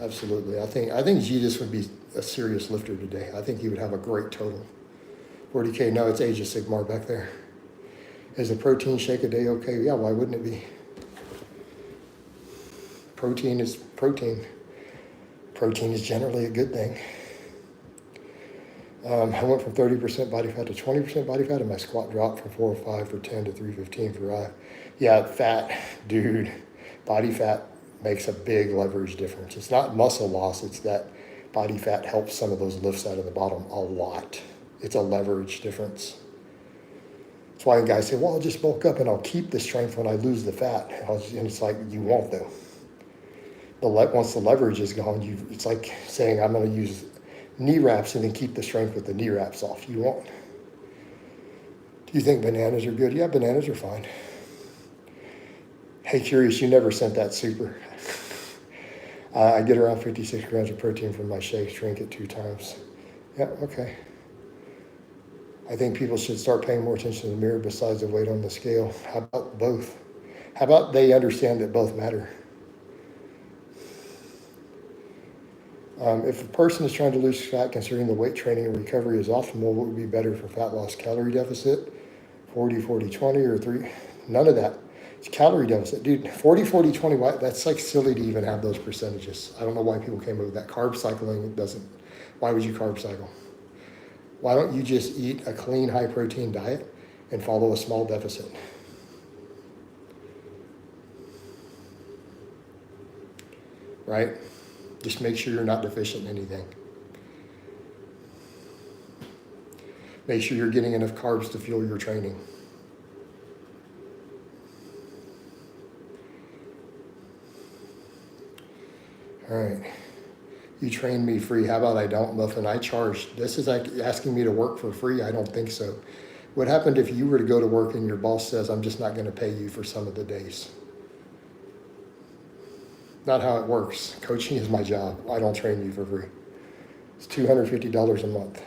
Absolutely. I think Jesus would be a serious lifter today. I think he would have a great total. 40K, no, it's Age of Sigmar back there. Is a protein shake a day okay? Yeah, why wouldn't it be? Protein is protein. Protein is generally a good thing. I went from 30% body fat to 20% body fat, and my squat dropped from 405 for 10 to 315 for I. Yeah, fat, dude, body fat makes a big leverage difference. It's not muscle loss, it's that body fat helps some of those lifts out of the bottom a lot. It's a leverage difference. That's why guys say, well, I'll just bulk up and I'll keep the strength when I lose the fat. And it's like, you won't though. Once the leverage is gone, it's like saying, I'm going to use knee wraps and then keep the strength with the knee wraps off. You won't. Do you think bananas are good? Yeah, bananas are fine. Hey, curious, you never sent that super. I get around 56 grams of protein from my shakes, drink it 2 times. Yeah, okay. I think people should start paying more attention to the mirror besides the weight on the scale. How about both? How about they understand that both matter? If a person is trying to lose fat, considering the weight training and recovery is optimal, what would be better for fat loss? Calorie deficit, 40, 40, 20, or 3? None of that. It's calorie deficit. Dude, 40, 40, 20, that's like silly to even have those percentages. I don't know why people came up with that. Carb cycling doesn't, why would you carb cycle? Why don't you just eat a clean, high protein diet and follow a small deficit? Right? Just make sure you're not deficient in anything. Make sure you're getting enough carbs to fuel your training. All right. You train me free. How about I don't, Muffin? I charge. This is like asking me to work for free. I don't think so. What happened if you were to go to work and your boss says, I'm just not going to pay you for some of the days? Not how it works. Coaching is my job. I don't train you for free. It's $250 a month.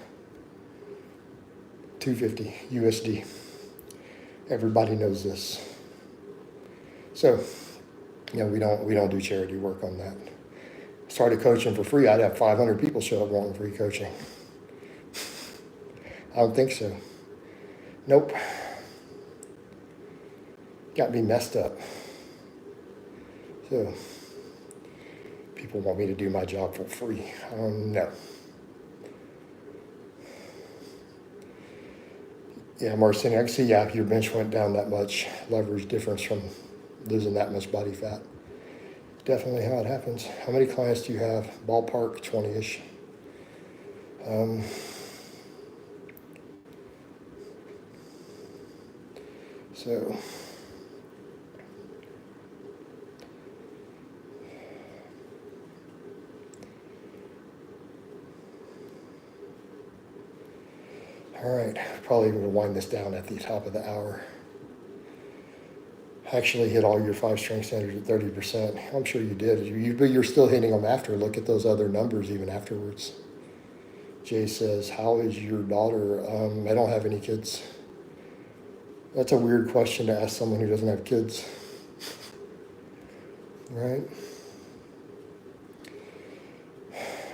$250 USD. Everybody knows this. So, we don't do charity work on that. Started coaching for free, I'd have 500 people show up wanting free coaching. I don't think so. Nope. Got me messed up. So, people want me to do my job for free. No. Yeah, Marcin, I can see, your bench went down that much. Leverage difference from losing that much body fat. Definitely how it happens. How many clients do you have? Ballpark, 20-ish. So, all right, probably going to wind this down at the top of the hour. Actually hit all your 5 strength standards at 30%. I'm sure you did. But you're still hitting them after. Look at those other numbers even afterwards. Jay says, how is your daughter? I don't have any kids. That's a weird question to ask someone who doesn't have kids. Right?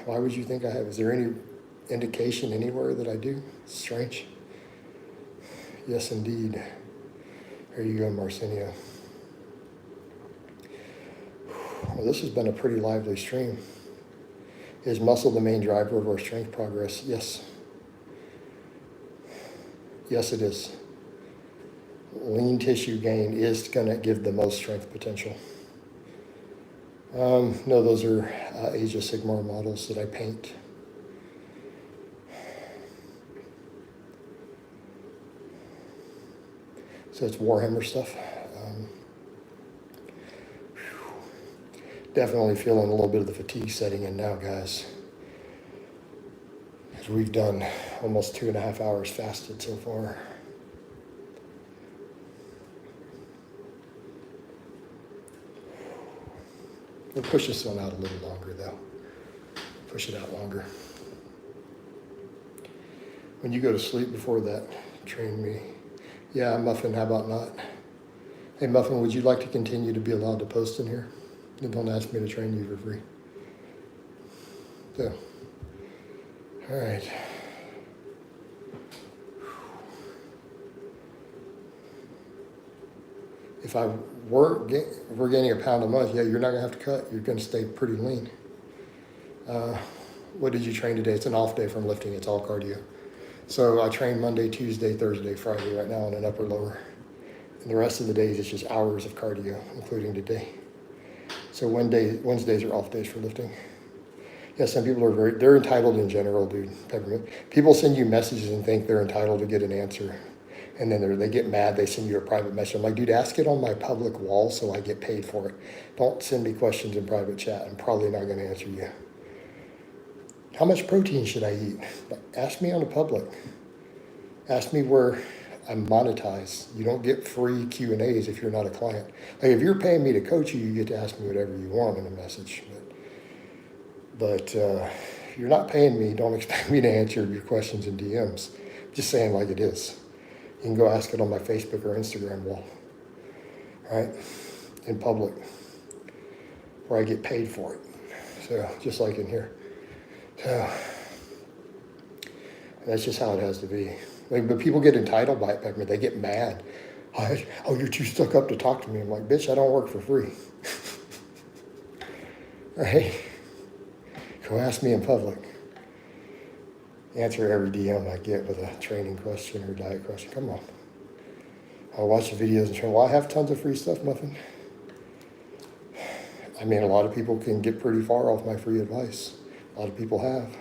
Why would you think I have? Is there any indication anywhere that I do? It's strange. Yes, indeed. Here you go, Marcinio. Well, this has been a pretty lively stream. Is muscle the main driver of our strength progress? Yes. Yes, it is. Lean tissue gain is going to give the most strength potential. No, those are Age of Sigmar models that I paint. So it's Warhammer stuff. Definitely feeling a little bit of the fatigue setting in now, guys. Because we've done almost 2.5 hours fasted so far. We'll push this one out a little longer, though. Push it out longer. When you go to sleep before that, train me. Yeah, Muffin, how about not? Hey, Muffin, would you like to continue to be allowed to post in here? And don't ask me to train you for free. So, all right. If we're gaining a pound a month, you're not going to have to cut. You're going to stay pretty lean. What did you train today? It's an off day from lifting. It's all cardio. So I train Monday, Tuesday, Thursday, Friday right now on an upper lower. And the rest of the days it's just hours of cardio, including today. So Wednesdays are off days for lifting. Yeah, some people are they're entitled in general, dude. Peppermint. People send you messages and think they're entitled to get an answer. And then they get mad, they send you a private message. I'm like, dude, ask it on my public wall so I get paid for it. Don't send me questions in private chat. I'm probably not going to answer you. How much protein should I eat? Ask me on the public. Ask me where I'm monetized. You don't get free Q&As if you're not a client. Like if you're paying me to coach you, you get to ask me whatever you want in a message. But if you're not paying me, don't expect me to answer your questions in DMs. Just saying like it is. You can go ask it on my Facebook or Instagram wall, right? In public, where I get paid for it. So just like in here. So that's just how it has to be. But people get entitled by it, Peppermint. They get mad. Oh, you're too stuck up to talk to me. I'm like, bitch, I don't work for free. Right? Go ask me in public. Answer every DM I get with a training question or diet question. Come on. I'll watch the videos and train. Well, I have tons of free stuff, Muffin. I mean, a lot of people can get pretty far off my free advice. A lot of people have.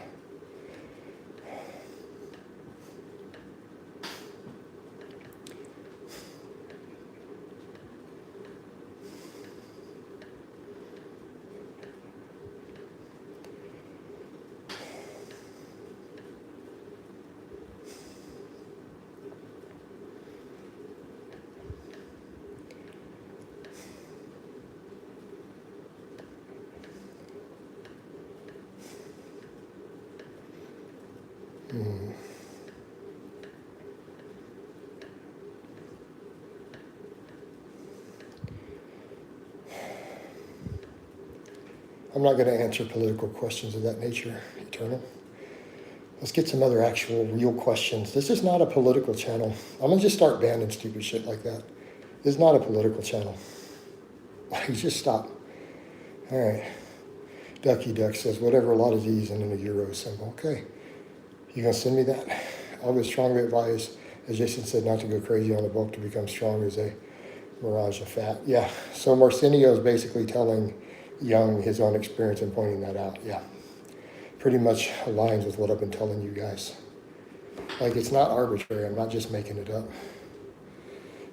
I'm not going to answer political questions of that nature, Eternal. Let's get some other actual real questions. This is not a political channel. I'm going to just start banning stupid shit like that. This is not a political channel. Like, just stop. All right. Ducky Duck says, whatever, a lot of Z's and then a euro symbol. Okay. You going to send me that? I would strongly advise, as Jason said, not to go crazy on the bulk to become strong as a mirage of fat. Yeah. So Marcinio is basically telling Young his own experience and pointing that out. Yeah. Pretty much aligns with what I've been telling you guys. Like, it's not arbitrary. I'm not just making it up.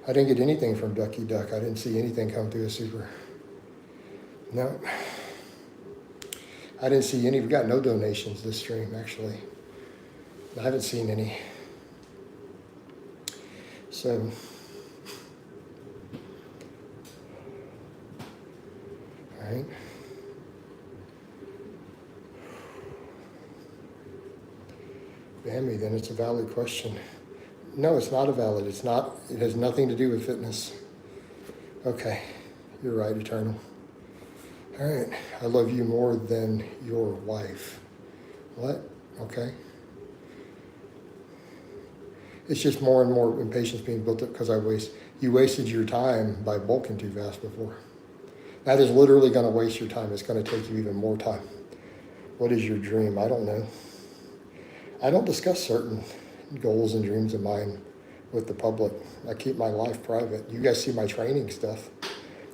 I didn't get anything from Ducky Duck. I didn't see anything come through a super. No. I didn't see any. We got no donations this stream, actually. I haven't seen any. So, all right. Ban me, then it's a valid question. No, it's not a valid. It's not. It has nothing to do with fitness. Okay, you're right, Eternal. All right, I love you more than your wife. What? Okay. It's just more and more impatience being built up because you wasted your time by bulking too fast before. That is literally going to waste your time. It's going to take you even more time. What is your dream? I don't know. I don't discuss certain goals and dreams of mine with the public. I keep my life private. You guys see my training stuff.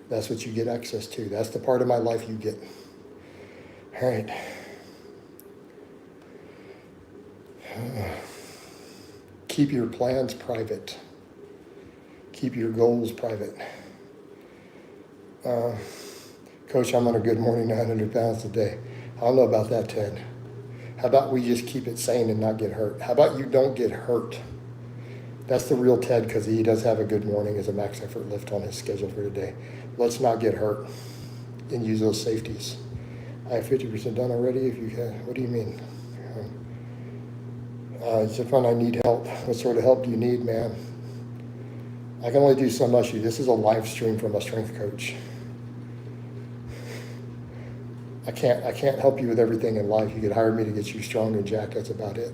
That's what you get access to. That's the part of my life you get. All right. Keep your plans private. Keep your goals private. Coach, I'm on a good morning 900 pounds a day. I don't know about that, Ted. How about we just keep it sane and not get hurt? How about you don't get hurt? That's the real Ted, because he does have a good morning as a max effort lift on his schedule for today. Let's not get hurt and use those safeties. I have 50% done already. If you can, what do you mean? Stefan, I need help. What sort of help do you need, man? I can only do so much. This is a live stream from a strength coach. I can't help you with everything in life. You could hire me to get you strong and jacked. That's about it.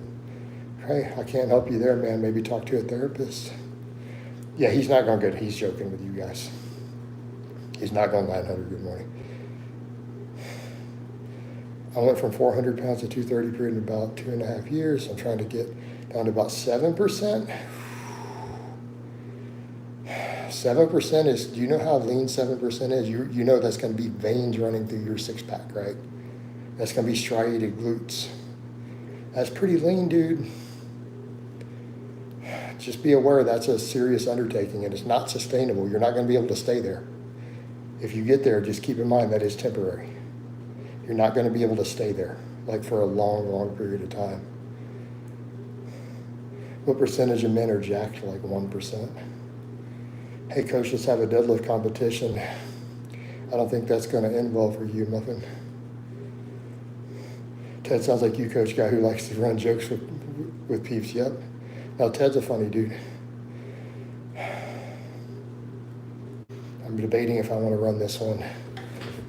Hey, I can't help you there, man. Maybe talk to a therapist. Yeah, he's not going good. He's joking with you guys. He's not going 900. Good morning. I went from 400 pounds to 230 period in about 2.5 years. I'm trying to get down to about 7%. 7% is, do you know how lean 7% is? You know that's going to be veins running through your six-pack, right? That's going to be striated glutes. That's pretty lean, dude. Just be aware that's a serious undertaking and it's not sustainable. You're not going to be able to stay there. If you get there, just keep in mind that is temporary. You're not going to be able to stay there like for a long, long period of time. What percentage of men are jacked? Like 1%. Hey, coach, let's have a deadlift competition. I don't think that's going to end well for you, Muffin. Ted sounds like you, coach, guy who likes to run jokes with peeps. Yep. Now, Ted's a funny dude. I'm debating if I want to run this one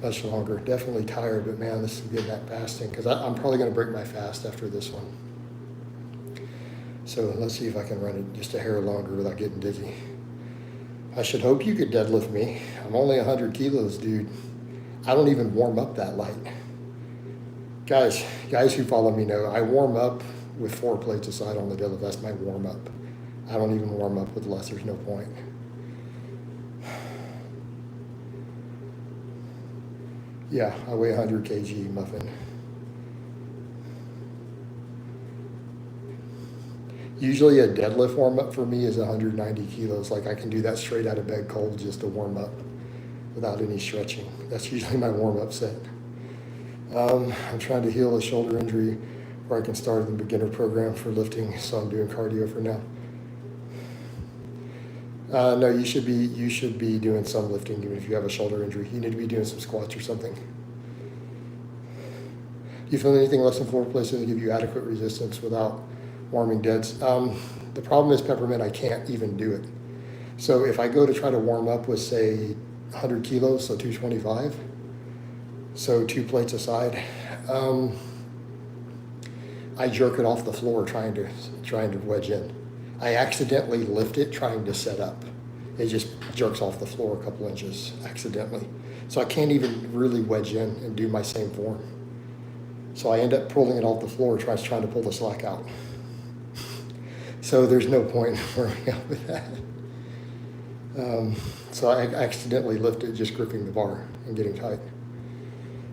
much longer. Definitely tired, but man, this is good, that fasting, because I'm probably going to break my fast after this one. So let's see if I can run it just a hair longer without getting dizzy. I should hope you could deadlift me. I'm only 100 kilos, dude. I don't even warm up that light. Guys who follow me know I warm up with 4 plates aside on the deadlift. That's my warm up. I don't even warm up with less. There's no point. Yeah, I weigh 100 kg, muffin. Usually a deadlift warm up for me is 190 kilos. Like I can do that straight out of bed cold just to warm up without any stretching. That's usually my warm up set. I'm trying to heal a shoulder injury where I can start the beginner program for lifting, so I'm doing cardio for now. No, you should be doing some lifting even if you have a shoulder injury. You need to be doing some squats or something. Do you feel anything less than 4 plates that give you adequate resistance without warming deads? The problem is, Peppermint, I can't even do it. So if I go to try to warm up with, say, 100 kilos, so 225, so 2 plates aside, I jerk it off the floor trying to wedge in. I accidentally lift it trying to set up. It just jerks off the floor a couple inches accidentally. So I can't even really wedge in and do my same form. So I end up pulling it off the floor, trying to pull the slack out. So there's no point in working out with that. So I accidentally lift it just gripping the bar and getting tight.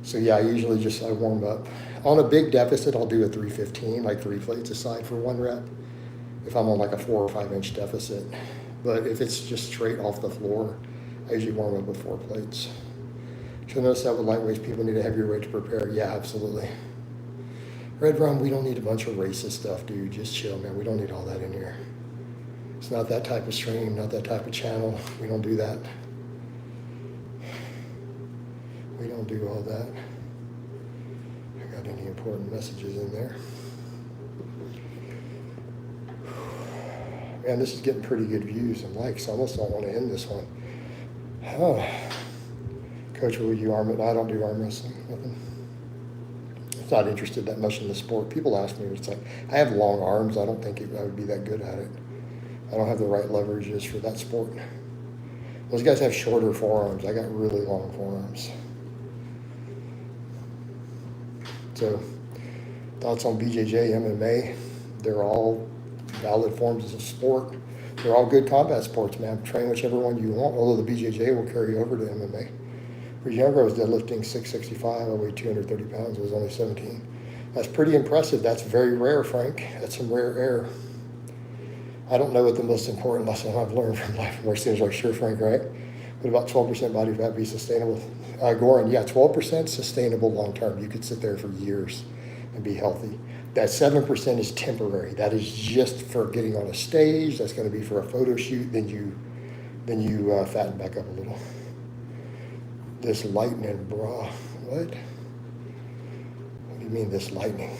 So yeah, I usually I warm up. On a big deficit, I'll do a 315, like 3 plates aside for 1 rep, if I'm on like a 4 or 5 inch deficit. But if it's just straight off the floor, I usually warm up with 4 plates. So notice that with lightweights, people need a heavier weight to prepare. Yeah, absolutely. Red Rum, we don't need a bunch of racist stuff, dude. Just chill, man. We don't need all that in here. It's not that type of stream, not that type of channel. We don't do that. We don't do all that. I got any important messages in there? Man, this is getting pretty good views and likes. I almost don't want to end this one. Oh. Coach, will you arm it? I don't do arm wrestling. Nothing. I'm not interested that much in the sport. People ask me, it's like, I have long arms. I don't think I would be that good at it. I don't have the right leverages for that sport. Those guys have shorter forearms. I got really long forearms. So, thoughts on BJJ, MMA? They're all valid forms of sport. They're all good combat sports, man. Train whichever one you want, although the BJJ will carry over to MMA. For younger, I was deadlifting 665. I weighed 230 pounds. I was only 17. That's pretty impressive. That's very rare, Frank. That's some rare air. I don't know what the most important lesson I've learned from life. Where it seems like, sure, Frank, right? But about 12% body fat be sustainable. Goran, yeah, 12% sustainable long term. You could sit there for years and be healthy. That 7% is temporary. That is just for getting on a stage. That's going to be for a photo shoot. Then you fatten back up a little. This lightning, bra. What? What do you mean this lightning?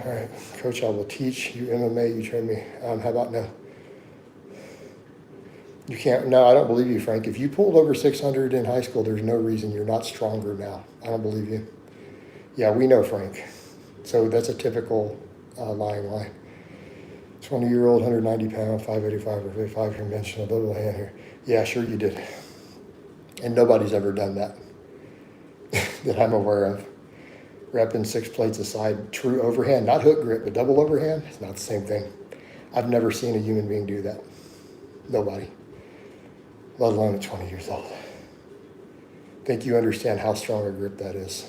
All right, Coach, I will teach you MMA. You train me. How about no? You can't. No, I don't believe you, Frank. If you pulled over 600 in high school, there's no reason you're not stronger now. I don't believe you. Yeah, we know, Frank. So that's a typical lying lie. 20-year-old, 190 pound, 585 or 55 conventional double hand here. Yeah, sure you did. And nobody's ever done that that I'm aware of. Repping 6 plates aside, true overhand, not hook grip, but double overhand. It's not the same thing. I've never seen a human being do that. Nobody. Let alone at 20 years old. Think you understand how strong a grip that is.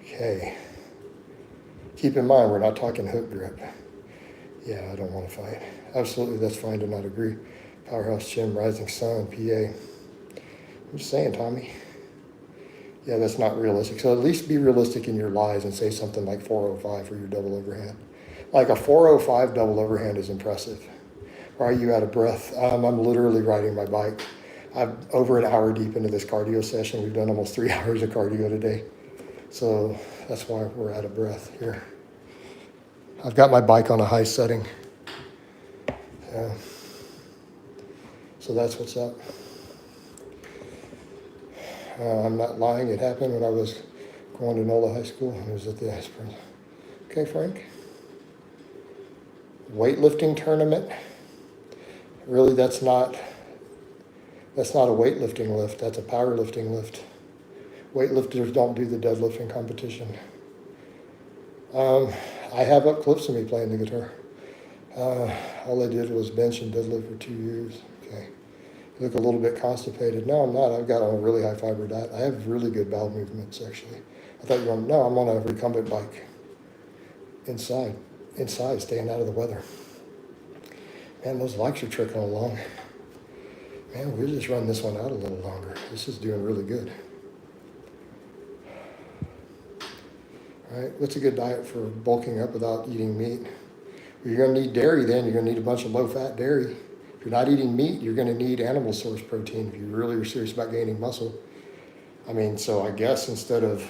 Okay. Keep in mind, we're not talking hook grip. Yeah, I don't want to fight. Absolutely, that's fine to not agree. Powerhouse Gym, Rising Sun, PA. I'm just saying, Tommy. Yeah, that's not realistic. So at least be realistic in your lies and say something like 405 for your double overhand. Like a 405 double overhand is impressive. Why are you out of breath? I'm literally riding my bike. I'm over an hour deep into this cardio session. We've done almost 3 hours of cardio today. So that's why we're out of breath here. I've got my bike on a high setting. So that's what's up. I'm not lying. It happened when I was going to NOLA High School. It was at the Aspirin. Okay, Frank? weightlifting tournament. Really, that's not a weightlifting lift. That's a powerlifting lift. Weightlifters don't do the deadlifting competition. I have up clips of me playing the guitar. All I did was bench and deadlift for 2 years. Okay. You look a little bit constipated. No, I'm not. I've got on a really high fiber diet. I have really good bowel movements, actually. I thought you were, no, I'm on a recumbent bike. Inside, staying out of the weather. Man, those likes are trickling along. Man, we'll just run this one out a little longer. This is doing really good. All right, what's a good diet for bulking up without eating meat? You're going to need dairy then. You're going to need a bunch of low-fat dairy. If you're not eating meat, you're going to need animal source protein if you really are serious about gaining muscle. I mean, so I guess instead of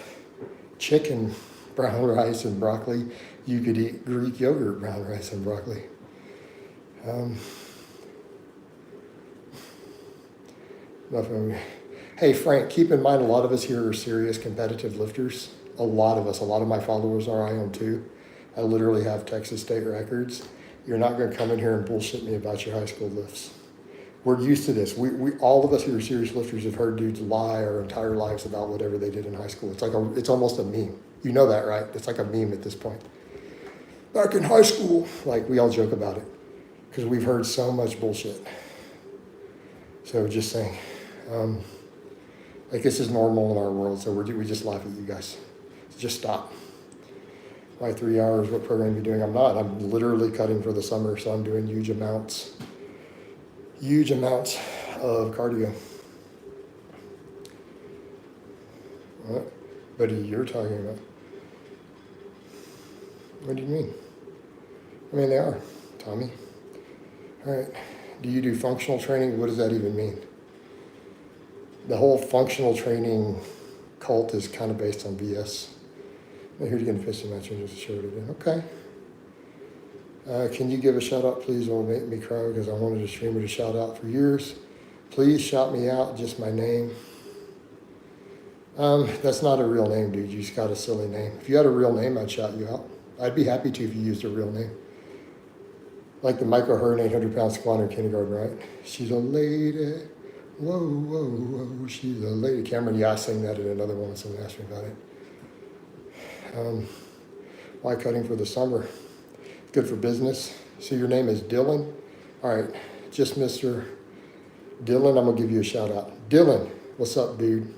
chicken, brown rice, and broccoli, you could eat Greek yogurt, brown rice, and broccoli. Hey, Frank, keep in mind a lot of us here are serious competitive lifters. A lot of my followers are. I am too. I literally have Texas state records. You're not going to come in here and bullshit me about your high school lifts. We're used to this. We all of us who are serious lifters have heard dudes lie our entire lives about whatever they did in high school. It's almost a meme. You know that, right? It's like a meme at this point. Back in high school, like we all joke about it because we've heard so much bullshit. So just saying, like this is normal in our world. So we just laugh at you guys. Just stop. Why 3 hours? What program are you doing? I'm not. I'm literally cutting for the summer, so I'm doing huge amounts of cardio. What, buddy, you're talking about? What do you mean? I mean, they are, Tommy. All right. Do you do functional training? What does that even mean? The whole functional training cult is kind of based on BS. I'm here to get a fist match and just show it again. Okay. Can you give a shout out, please? It will make me cry because I wanted a streamer to shout out for years. Please shout me out, just my name. That's not a real name, dude. You just got a silly name. If you had a real name, I'd shout you out. I'd be happy to if you used a real name. Like the Michael Hearn 800-pound squatter in kindergarten, right? She's a lady. Whoa, whoa, whoa. She's a lady. Cameron, yeah, I sang that in another one when someone asked me about it. Why cutting for the summer? Good for business. So your name is Dylan? All right, just Mr. Dylan, I'm gonna give you a shout out. Dylan, what's up, dude?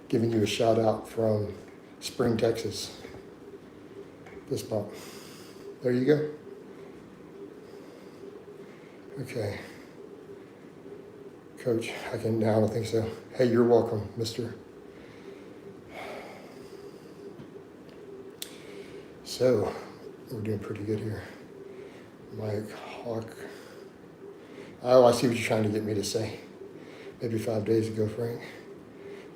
Giving you a shout out from Spring, Texas. This bump. There you go. Okay. Coach, I don't think so. Hey, you're welcome, mister. So, we're doing pretty good here. Mike Hawk. Oh, I see what you're trying to get me to say. Maybe 5 days ago, Frank.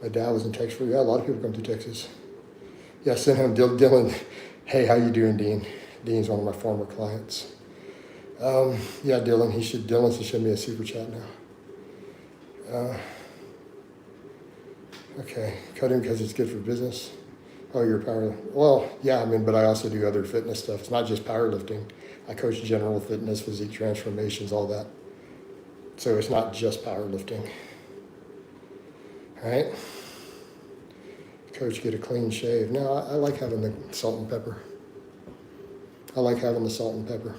My dad was in Texas for you. Yeah, a lot of people come to Texas. Yeah, send him Dylan. Hey, how you doing, Dean? Dean's one of my former clients. Yeah, Dylan should send me a super chat now. Okay, cutting because it's good for business. Oh, you're well, yeah, I mean, but I also do other fitness stuff. It's not just powerlifting. I coach general fitness, physique transformations, all that. So it's not just powerlifting. All right? Coach, get a clean shave. No, I like having the salt and pepper. I like having the salt and pepper.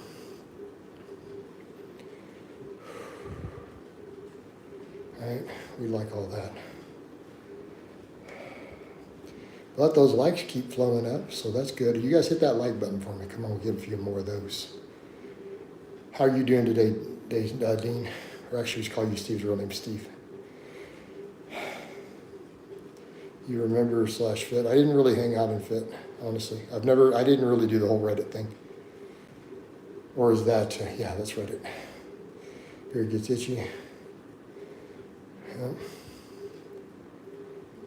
All right? We like all that. Let those likes keep flowing up, so that's good. You guys hit that like button for me. Come on, we'll get a few more of those. How are you doing today, Dean? Or actually, just call you Steve's real name, Steve. You remember /fit. I didn't really hang out in fit, honestly. I didn't really do the whole Reddit thing. Or is that, yeah, that's Reddit. Beard gets itchy. Yeah.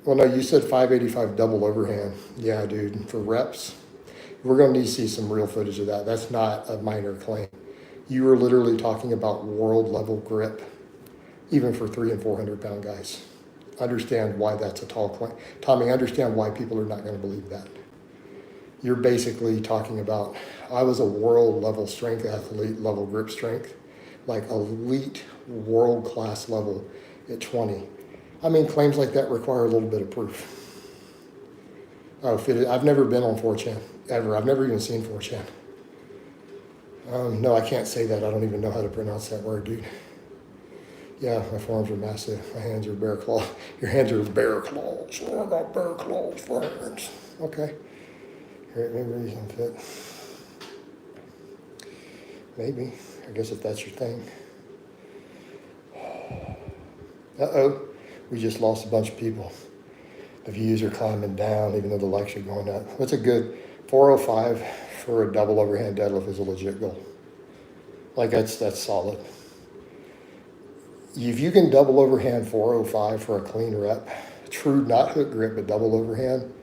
Well, no, you said 585 double overhand. Yeah, dude, for reps. We're going to need to see some real footage of that. That's not a minor claim. You were literally talking about world level grip, even for 300 and 400 pound guys. Understand why that's a tall claim. Tommy, understand why people are not going to believe that. you're basically talking about, I was a world level strength athlete, level grip strength, like elite world class level at 20. I mean, claims like that require a little bit of proof. I've never been on 4chan, ever. I've never even seen 4chan. No, I can't say that. I don't even know how to pronounce that word, dude. Yeah, my forearms are massive. My hands are bear claw. Your hands are bear claws. Oh, I got bear claws, friends. Okay. Great, maybe you can fit. Maybe. I guess if that's your thing. Uh-oh. We just lost a bunch of people. The views are climbing down, even though the likes are going up. What's a good 405 for a double overhand deadlift is a legit goal. Like that's solid. If you can double overhand 405 for a clean rep, true, not hook grip, but double overhand,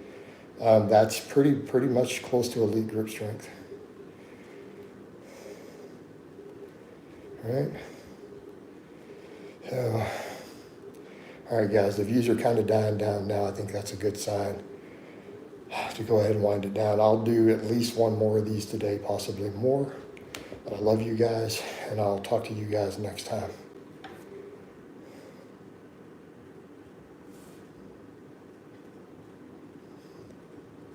that's pretty much close to elite grip strength. All right. So, all right, guys, the views are kind of dying down now. I think that's a good sign to go ahead and wind it down. I'll do at least one more of these today, possibly more. But I love you guys, and I'll talk to you guys next time.